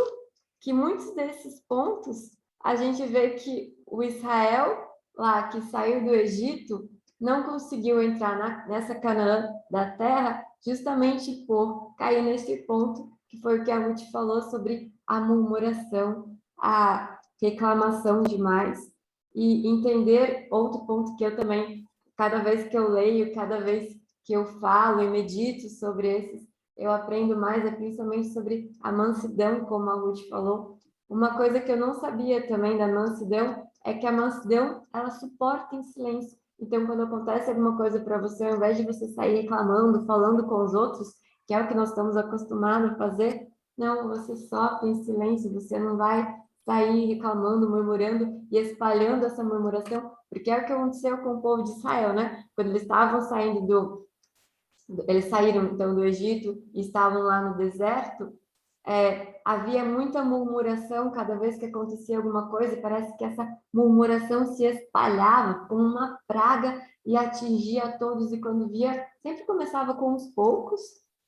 que muitos desses pontos a gente vê que o Israel, lá que saiu do Egito, não conseguiu entrar nessa Canaã da terra justamente por cair nesse ponto, que foi o que a Ruth falou sobre a murmuração, a reclamação demais, e entender outro ponto que eu também, cada vez que eu leio, cada vez que eu falo e medito sobre esses, eu aprendo mais, principalmente sobre a mansidão, como a Ruth falou. Uma coisa que eu não sabia também da mansidão é que a mansidão, ela suporta em silêncio. Então, quando acontece alguma coisa para você, ao invés de você sair reclamando, falando com os outros, que é o que nós estamos acostumados a fazer, não, você sofre em silêncio, você não vai sair reclamando, murmurando e espalhando essa murmuração, porque é o que aconteceu com o povo de Israel, né? Quando eles estavam saindo eles saíram então do Egito e estavam lá no deserto, havia muita murmuração cada vez que acontecia alguma coisa, e parece que essa murmuração se espalhava como uma praga e atingia a todos, e quando via, sempre começava com uns poucos,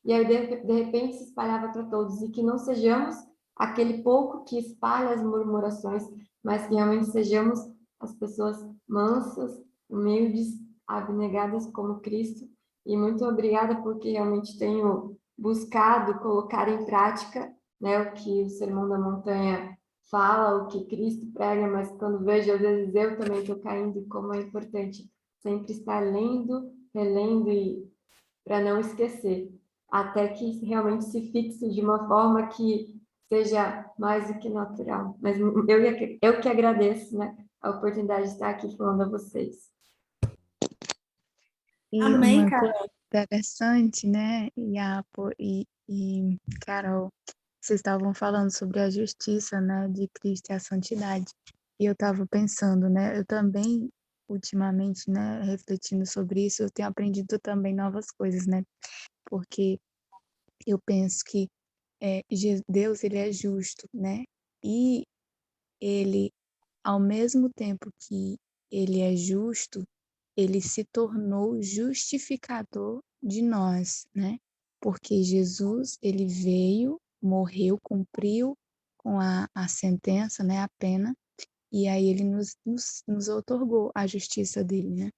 e aí de repente se espalhava para todos, e que não sejamos aquele pouco que espalha as murmurações, mas que realmente sejamos as pessoas mansas, humildes, abnegadas como Cristo. E muito obrigada porque realmente tenho buscado colocar em prática, né, o que o Sermão da Montanha fala, o que Cristo prega, mas quando vejo, às vezes eu também estou caindo, como é importante sempre estar lendo, relendo e para não esquecer, até que realmente se fixe de uma forma que seja mais do que natural. Mas eu que agradeço, né, a oportunidade de estar aqui falando a vocês. E Amém, uma coisa Carol. interessante, né, Iapo e Carol, vocês estavam falando sobre a justiça, né, de Cristo e a santidade. E eu estava pensando, né, eu também, ultimamente, né, refletindo sobre isso, eu tenho aprendido também novas coisas, né, porque eu penso que Deus, ele é justo, né, e ele, ao mesmo tempo que ele é justo, ele se tornou justificador de nós, né? Porque Jesus, ele veio, morreu, cumpriu com a sentença, né, a pena, e aí ele nos outorgou a justiça dele, né?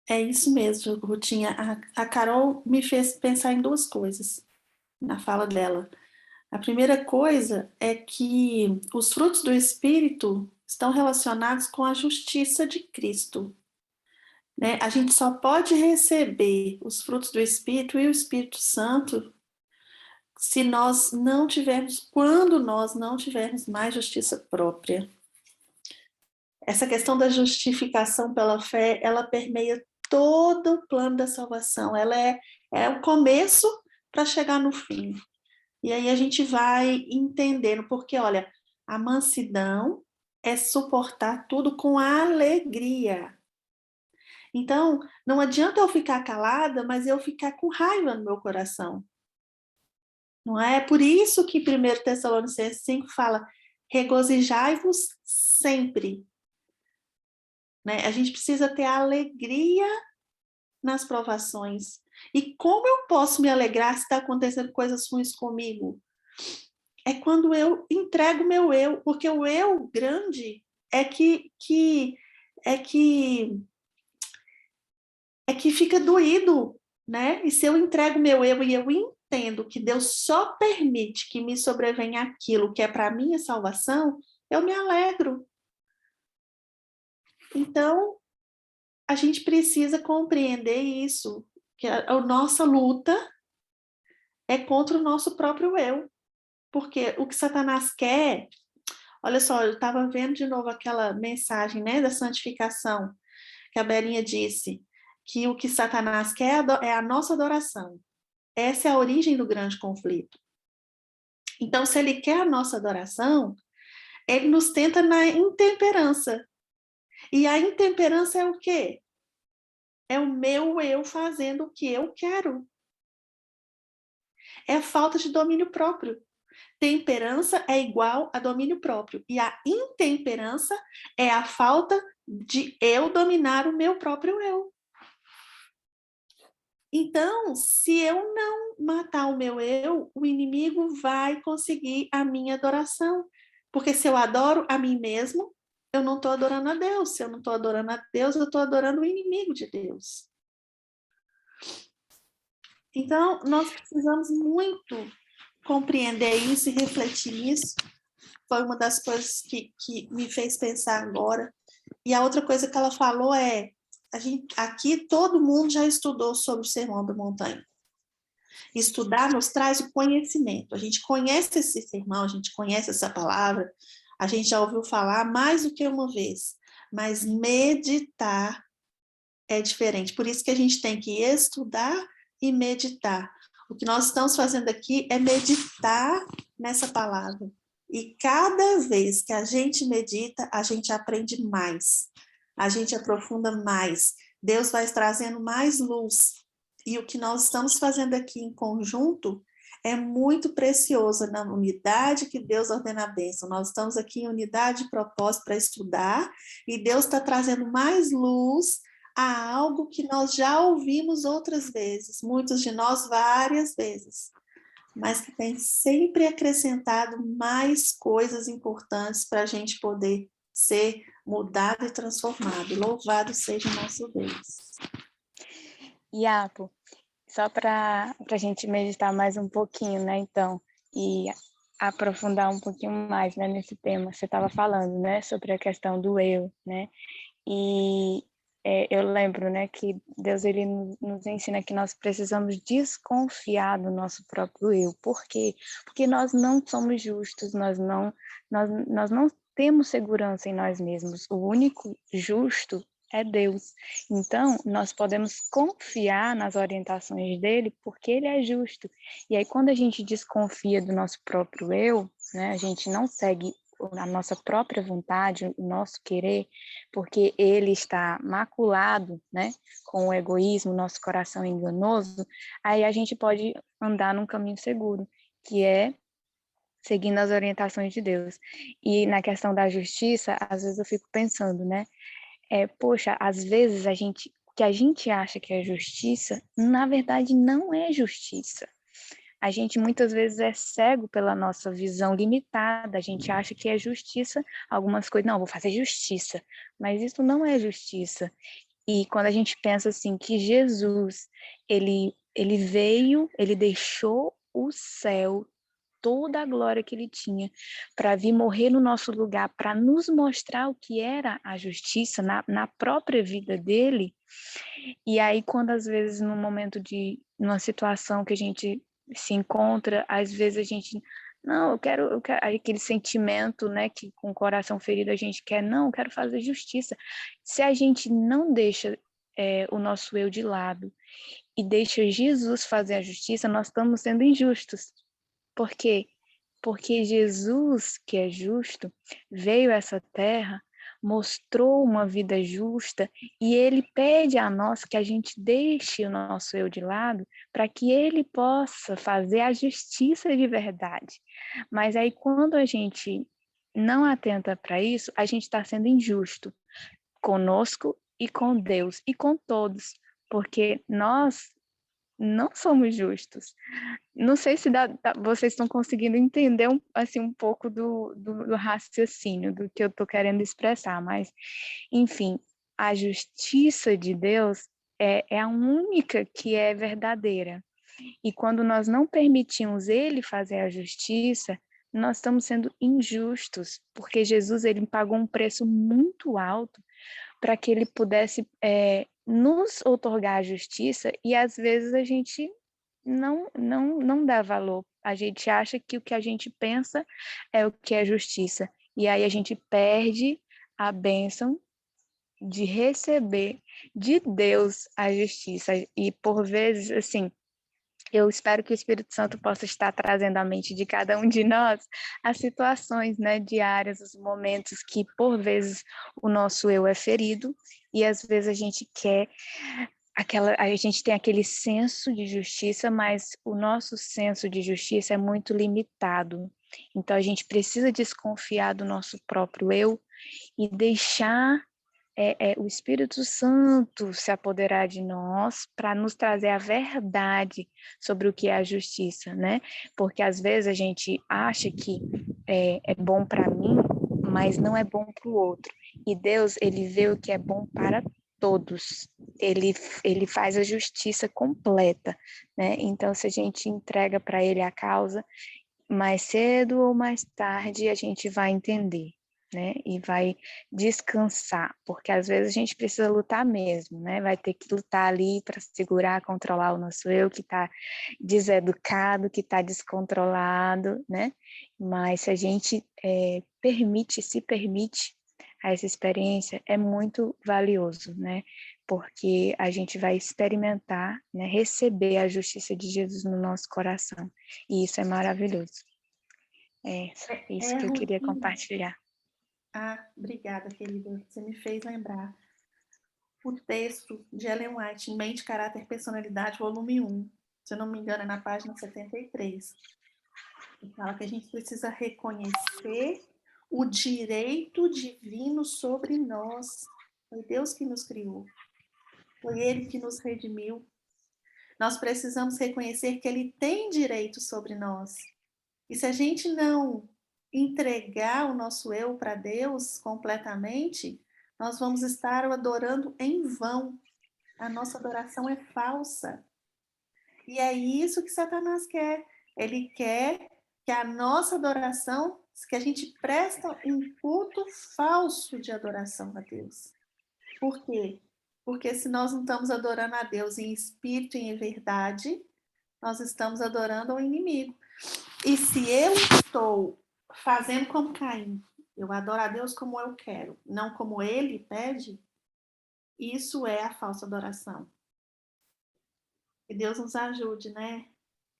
É isso mesmo, Rutinha. A Carol me fez pensar em duas coisas na fala dela. A primeira coisa é que os frutos do Espírito estão relacionados com a justiça de Cristo, né? A gente só pode receber os frutos do Espírito e o Espírito Santo se nós não tivermos, quando nós não tivermos mais justiça própria. Essa questão da justificação pela fé, ela permeia todo o plano da salvação. Ela é o começo para chegar no fim. E aí a gente vai entendendo, porque, olha, a mansidão é suportar tudo com alegria. Então, não adianta eu ficar calada, mas eu ficar com raiva no meu coração. Não é? Por isso que 1 Tessalonicenses 5 fala, regozijai-vos sempre. Né? A gente precisa ter alegria nas provações. E como eu posso me alegrar se está acontecendo coisas ruins comigo? É quando eu entrego meu eu, porque o eu grande é que fica doído, né? E se eu entrego meu eu e eu entendo que Deus só permite que me sobrevenha aquilo que é para minha salvação, eu me alegro. Então, a gente precisa compreender isso, que a nossa luta é contra o nosso próprio eu. Porque o que Satanás quer, olha só, eu estava vendo de novo aquela mensagem, né, da santificação, que a Belinha disse, que o que Satanás quer é a nossa adoração. Essa é a origem do grande conflito. Então, se ele quer a nossa adoração, ele nos tenta na intemperança. E a intemperança é o quê? É o meu eu fazendo o que eu quero. É a falta de domínio próprio. Temperança é igual a domínio próprio. E a intemperança é a falta de eu dominar o meu próprio eu. Então, se eu não matar o meu eu, o inimigo vai conseguir a minha adoração. Porque se eu adoro a mim mesmo, eu não estou adorando a Deus. Se eu não estou adorando a Deus, eu estou adorando o inimigo de Deus. Então, nós precisamos muito compreender isso e refletir nisso. Foi uma das coisas que me fez pensar agora. E a outra coisa que ela falou é, aqui todo mundo já estudou sobre o Sermão da Montanha. Estudar nos traz o conhecimento. A gente conhece esse sermão, a gente conhece essa palavra, a gente já ouviu falar mais do que uma vez. Mas meditar é diferente. Por isso que a gente tem que estudar e meditar. O que nós estamos fazendo aqui é meditar nessa palavra. E cada vez que a gente medita, a gente aprende mais. A gente aprofunda mais. Deus vai trazendo mais luz. E o que nós estamos fazendo aqui em conjunto é muito precioso na unidade que Deus ordena a bênção. Nós estamos aqui em unidade de propósito para estudar e Deus está trazendo mais luz a algo que nós já ouvimos outras vezes, muitos de nós várias vezes, mas que tem sempre acrescentado mais coisas importantes para a gente poder ser mudado e transformado. Louvado seja o nosso Deus. Iapo, só para a gente meditar mais um pouquinho, né, então, e aprofundar um pouquinho mais, né, nesse tema. Você estava falando, né, sobre a questão do eu, né, e eu lembro, né, que Deus ele nos ensina que nós precisamos desconfiar do nosso próprio eu. Por quê? Porque nós não somos justos, nós não temos segurança em nós mesmos. O único justo é Deus. Então, nós podemos confiar nas orientações dele porque ele é justo. E aí, quando a gente desconfia do nosso próprio eu, né, a gente não segue a nossa própria vontade, o nosso querer, porque ele está maculado, né, com o egoísmo, nosso coração enganoso, aí a gente pode andar num caminho seguro, que é seguindo as orientações de Deus. E na questão da justiça, às vezes eu fico pensando, né, poxa, às vezes o que a gente acha que é justiça, na verdade não é justiça. A gente muitas vezes é cego pela nossa visão limitada, a gente acha que é justiça algumas coisas, não, vou fazer justiça, mas isso não é justiça. E quando a gente pensa assim, que Jesus, ele veio, ele deixou o céu, toda a glória que ele tinha, para vir morrer no nosso lugar, para nos mostrar o que era a justiça na própria vida dele. E aí, quando às vezes numa situação que a gente se encontra, às vezes a gente, não, eu quero aquele sentimento, né, que com o coração ferido a gente quer, não, eu quero fazer justiça. Se a gente não deixa o nosso eu de lado e deixa Jesus fazer a justiça, nós estamos sendo injustos. Por quê? Porque Jesus, que é justo, veio a essa terra, mostrou uma vida justa e ele pede a nós que a gente deixe o nosso eu de lado para que ele possa fazer a justiça de verdade. Mas aí quando a gente não atenta para isso, a gente está sendo injusto conosco e com Deus e com todos, porque nós não somos justos. Não sei se vocês estão conseguindo entender um pouco do raciocínio, do que eu estou querendo expressar, mas, enfim, a justiça de Deus é a única que é verdadeira. E quando nós não permitimos ele fazer a justiça, nós estamos sendo injustos, porque Jesus ele pagou um preço muito alto para que ele pudesse nos outorgar a justiça, e às vezes a gente não dá valor. A gente acha que o que a gente pensa é o que é justiça. E aí a gente perde a bênção de receber de Deus a justiça. E por vezes, assim, eu espero que o Espírito Santo possa estar trazendo à mente de cada um de nós as situações, né, diárias, os momentos que, por vezes, o nosso eu é ferido e, às vezes, a gente quer a gente tem aquele senso de justiça, mas o nosso senso de justiça é muito limitado. Então, a gente precisa desconfiar do nosso próprio eu e deixar o Espírito Santo se apoderar de nós para nos trazer a verdade sobre o que é a justiça, né? Porque às vezes a gente acha que é bom para mim, mas não é bom para o outro. E Deus, ele vê o que é bom para todos. Ele faz a justiça completa, né? Então, se a gente entrega para ele a causa, mais cedo ou mais tarde a gente vai entender, né? E vai descansar, porque às vezes a gente precisa lutar mesmo, né? Vai ter que lutar ali para segurar, controlar o nosso eu que está deseducado, que está descontrolado, né? Mas se a gente se permite a essa experiência, é muito valioso, né? Porque a gente vai experimentar, né? Receber a justiça de Jesus no nosso coração. E isso é maravilhoso. É isso que eu queria Rotina. compartilhar. Ah, obrigada, querida. Você me fez lembrar. O texto de Ellen White, Mente, Caráter e Personalidade, volume 1. Se eu não me engano, é na página 73. Ele fala que a gente precisa reconhecer o direito divino sobre nós. Foi Deus que nos criou. Foi Ele que nos redimiu. Nós precisamos reconhecer que Ele tem direito sobre nós. E se a gente não entregar o nosso eu para Deus completamente, nós vamos estar o adorando em vão. A nossa adoração é falsa. E é isso que Satanás quer. Ele quer que a nossa adoração, que a gente presta um culto falso de adoração a Deus. Por quê? Porque se nós não estamos adorando a Deus em espírito e em verdade, nós estamos adorando ao inimigo. E se eu estou fazendo como Caim, eu adoro a Deus como eu quero, não como ele pede, isso é a falsa adoração. Que Deus nos ajude, né,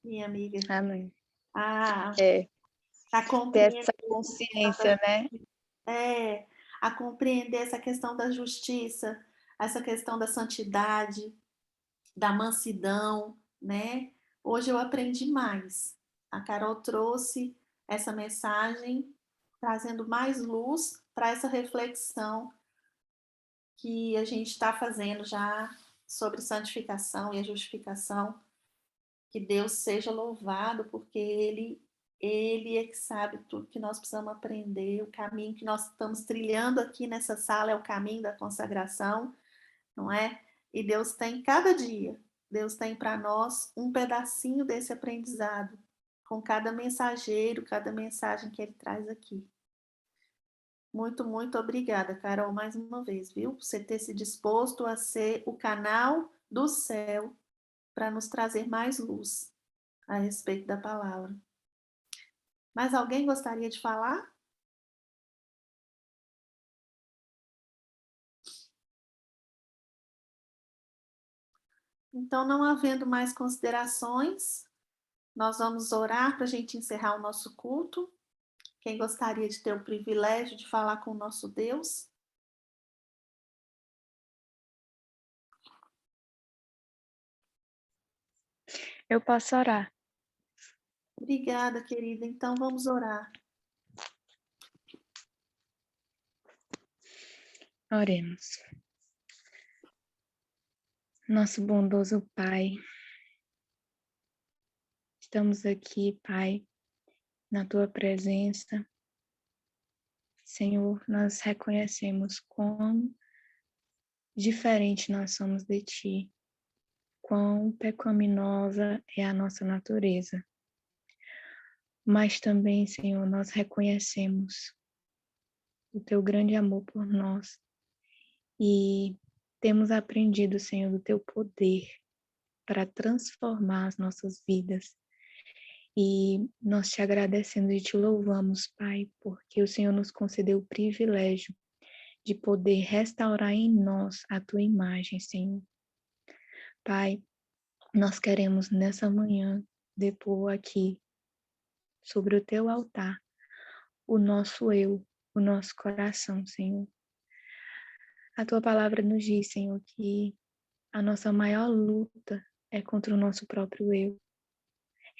minha amiga? Amém. A Ter compreender essa consciência, né? a compreender essa questão da justiça, essa questão da santidade, da mansidão, né? Hoje eu aprendi mais. A Carol trouxe essa mensagem, trazendo mais luz para essa reflexão que a gente está fazendo já sobre santificação e a justificação. Que Deus seja louvado, porque Ele é que sabe tudo que nós precisamos aprender. O caminho que nós estamos trilhando aqui nessa sala é o caminho da consagração, não é? E Deus tem cada dia, Deus tem para nós um pedacinho desse aprendizado, com cada mensageiro, cada mensagem que Ele traz aqui. Muito, muito obrigada, Carol, mais uma vez, viu? Por você ter se disposto a ser o canal do céu para nos trazer mais luz a respeito da palavra. Mais alguém gostaria de falar? Então, não havendo mais considerações, nós vamos orar para a gente encerrar o nosso culto. Quem gostaria de ter o privilégio de falar com o nosso Deus? Eu posso orar. Obrigada, querida. Então, vamos orar. Oremos. Nosso bondoso Pai, estamos aqui, Pai, na Tua presença. Senhor, nós reconhecemos quão diferente nós somos de Ti, quão pecaminosa é a nossa natureza. Mas também, Senhor, nós reconhecemos o Teu grande amor por nós e temos aprendido, Senhor, do Teu poder para transformar as nossas vidas. E nós te agradecemos e te louvamos, Pai, porque o Senhor nos concedeu o privilégio de poder restaurar em nós a Tua imagem, Senhor. Pai, nós queremos nessa manhã depor aqui, sobre o Teu altar, o nosso eu, o nosso coração, Senhor. A Tua palavra nos diz, Senhor, que a nossa maior luta é contra o nosso próprio eu,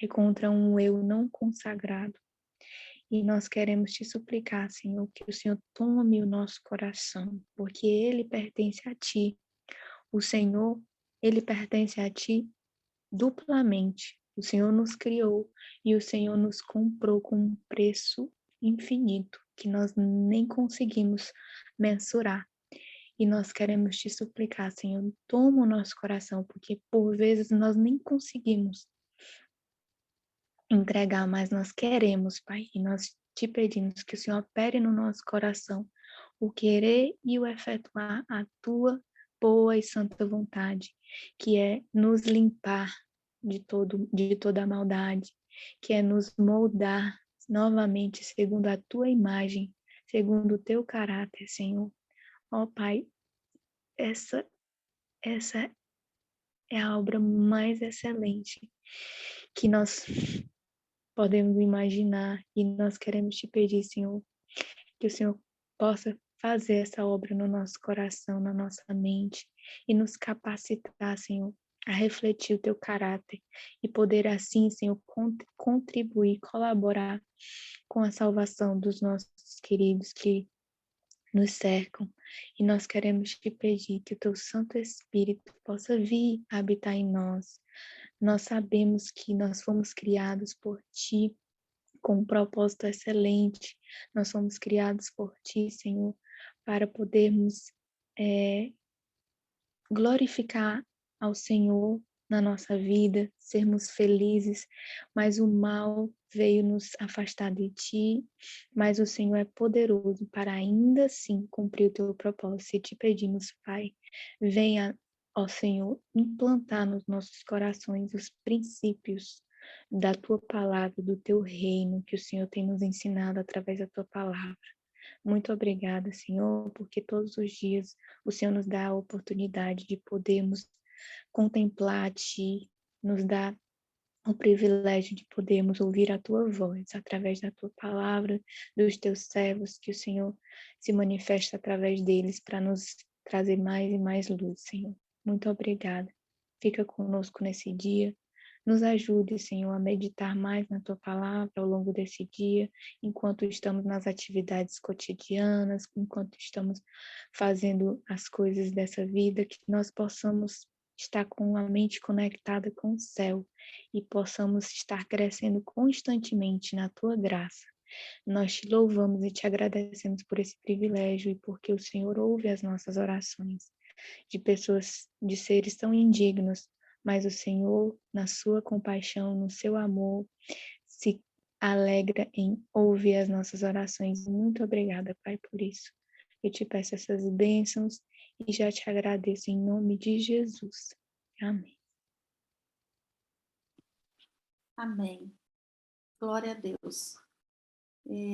é contra um eu não consagrado. E nós queremos te suplicar, Senhor, que o Senhor tome o nosso coração, porque ele pertence a ti. O Senhor, ele pertence a ti duplamente. O Senhor nos criou e o Senhor nos comprou com um preço infinito que nós nem conseguimos mensurar. E nós queremos te suplicar, Senhor, toma o nosso coração, porque por vezes nós nem conseguimos entregar, mas nós queremos, Pai, e nós te pedimos que o Senhor opere no nosso coração o querer e o efetuar a tua boa e santa vontade, que é nos limpar de toda a maldade, que é nos moldar novamente segundo a tua imagem, segundo o teu caráter, Senhor. Ó Pai, essa é a obra mais excelente que nós podemos imaginar e nós queremos te pedir, Senhor, que o Senhor possa fazer essa obra no nosso coração, na nossa mente e nos capacitar, Senhor, a refletir o teu caráter e poder assim, Senhor, contribuir, colaborar com a salvação dos nossos queridos que nos cercam. E nós queremos te pedir que o teu Santo Espírito possa vir habitar em nós. Nós sabemos que nós fomos criados por ti com um propósito excelente. Nós fomos criados por ti, Senhor, para podermos glorificar ao Senhor na nossa vida, sermos felizes, mas o mal veio nos afastar de ti, mas o Senhor é poderoso para ainda assim cumprir o teu propósito. E te pedimos, Pai, venha, ó Senhor, implantar nos nossos corações os princípios da tua palavra, do teu reino, que o Senhor tem nos ensinado através da tua palavra. Muito obrigada, Senhor, porque todos os dias o Senhor nos dá a oportunidade de podermos contemplar a Ti, nos dá o privilégio de podermos ouvir a Tua voz através da Tua palavra, dos Teus servos, que o Senhor se manifesta através deles para nos trazer mais e mais luz, Senhor. Muito obrigada. Fica conosco nesse dia. Nos ajude, Senhor, a meditar mais na Tua palavra ao longo desse dia, enquanto estamos nas atividades cotidianas, enquanto estamos fazendo as coisas dessa vida, que nós possamos estar com a mente conectada com o céu e possamos estar crescendo constantemente na Tua graça. Nós te louvamos e te agradecemos por esse privilégio e porque o Senhor ouve as nossas orações de pessoas, de seres tão indignos, mas o Senhor, na sua compaixão, no seu amor, se alegra em ouvir as nossas orações. Muito obrigada, Pai, por isso. Eu te peço essas bênçãos e já te agradeço em nome de Jesus. Amém. Amém. Glória a Deus.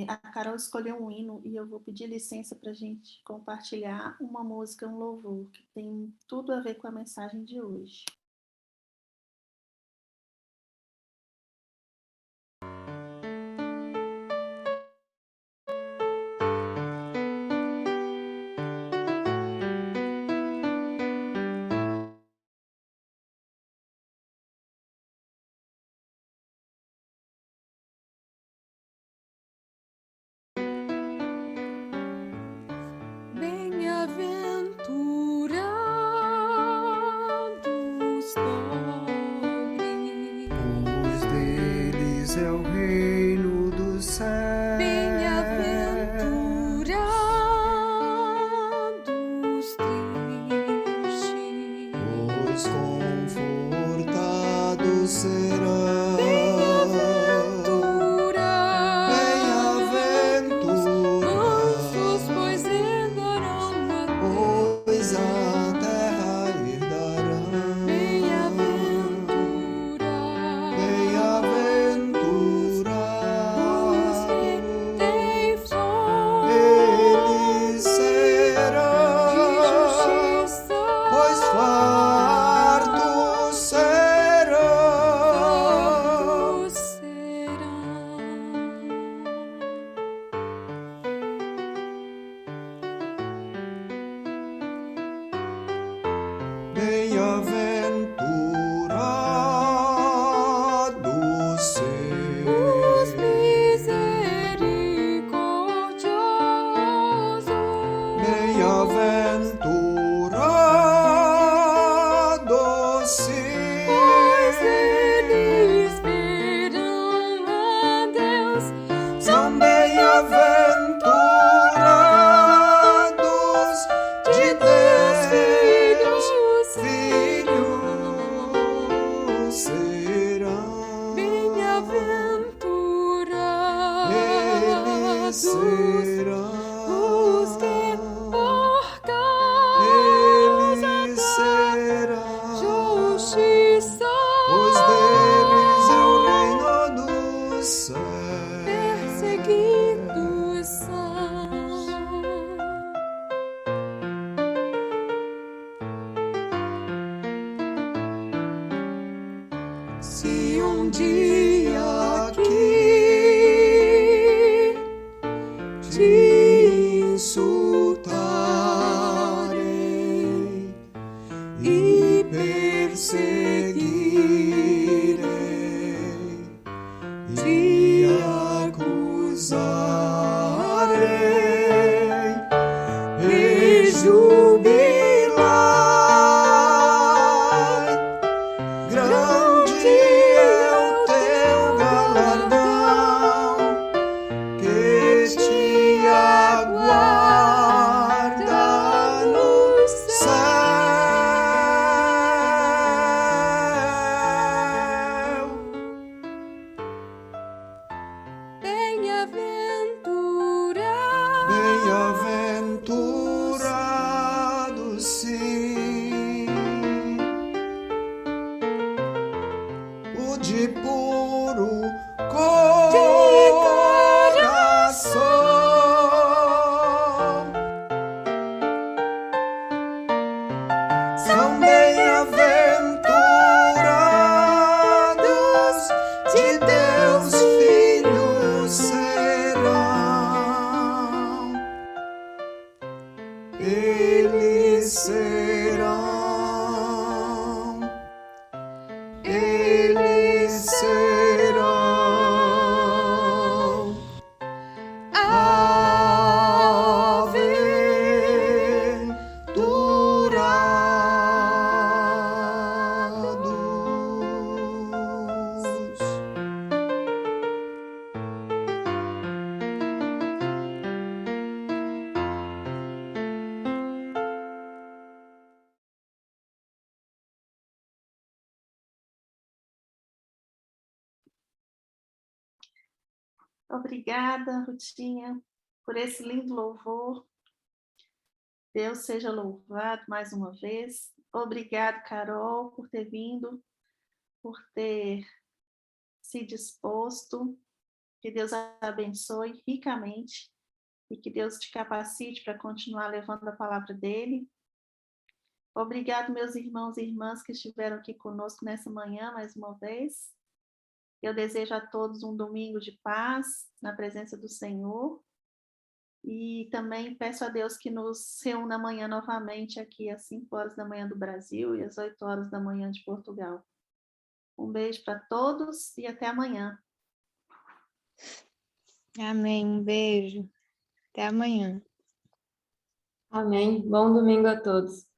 A Carol escolheu um hino e eu vou pedir licença para a gente compartilhar uma música, um louvor, que tem tudo a ver com a mensagem de hoje. Bem-aventurado serão. os que por causa Eles da serão, justiça pois deles é o reino dos céus. perseguidos são. Se um dia aqui te insultarem e perseguirem, te acusarem e jubilar. Grande é o teu galardão que te aguarda no céu. Bem-aventurado, sim, o de puro coração. São bem-aventurados, de Deus filhos serão. Eles serão. Eles serão aventurados. Obrigada, Rutinha, por esse lindo louvor. Deus seja louvado mais uma vez. Obrigado, Carol, por ter vindo, por ter se disposto. Que Deus a abençoe ricamente e que Deus te capacite para continuar levando a palavra dele. Obrigado, meus irmãos e irmãs que estiveram aqui conosco nessa manhã mais uma vez. Eu desejo a todos um domingo de paz na presença do Senhor. E também peço a Deus que nos reúna amanhã novamente aqui às 5 horas da manhã do Brasil e às 8 horas da manhã de Portugal. Um beijo para todos e até amanhã. Amém. Um beijo. Até amanhã. Amém. Bom domingo a todos.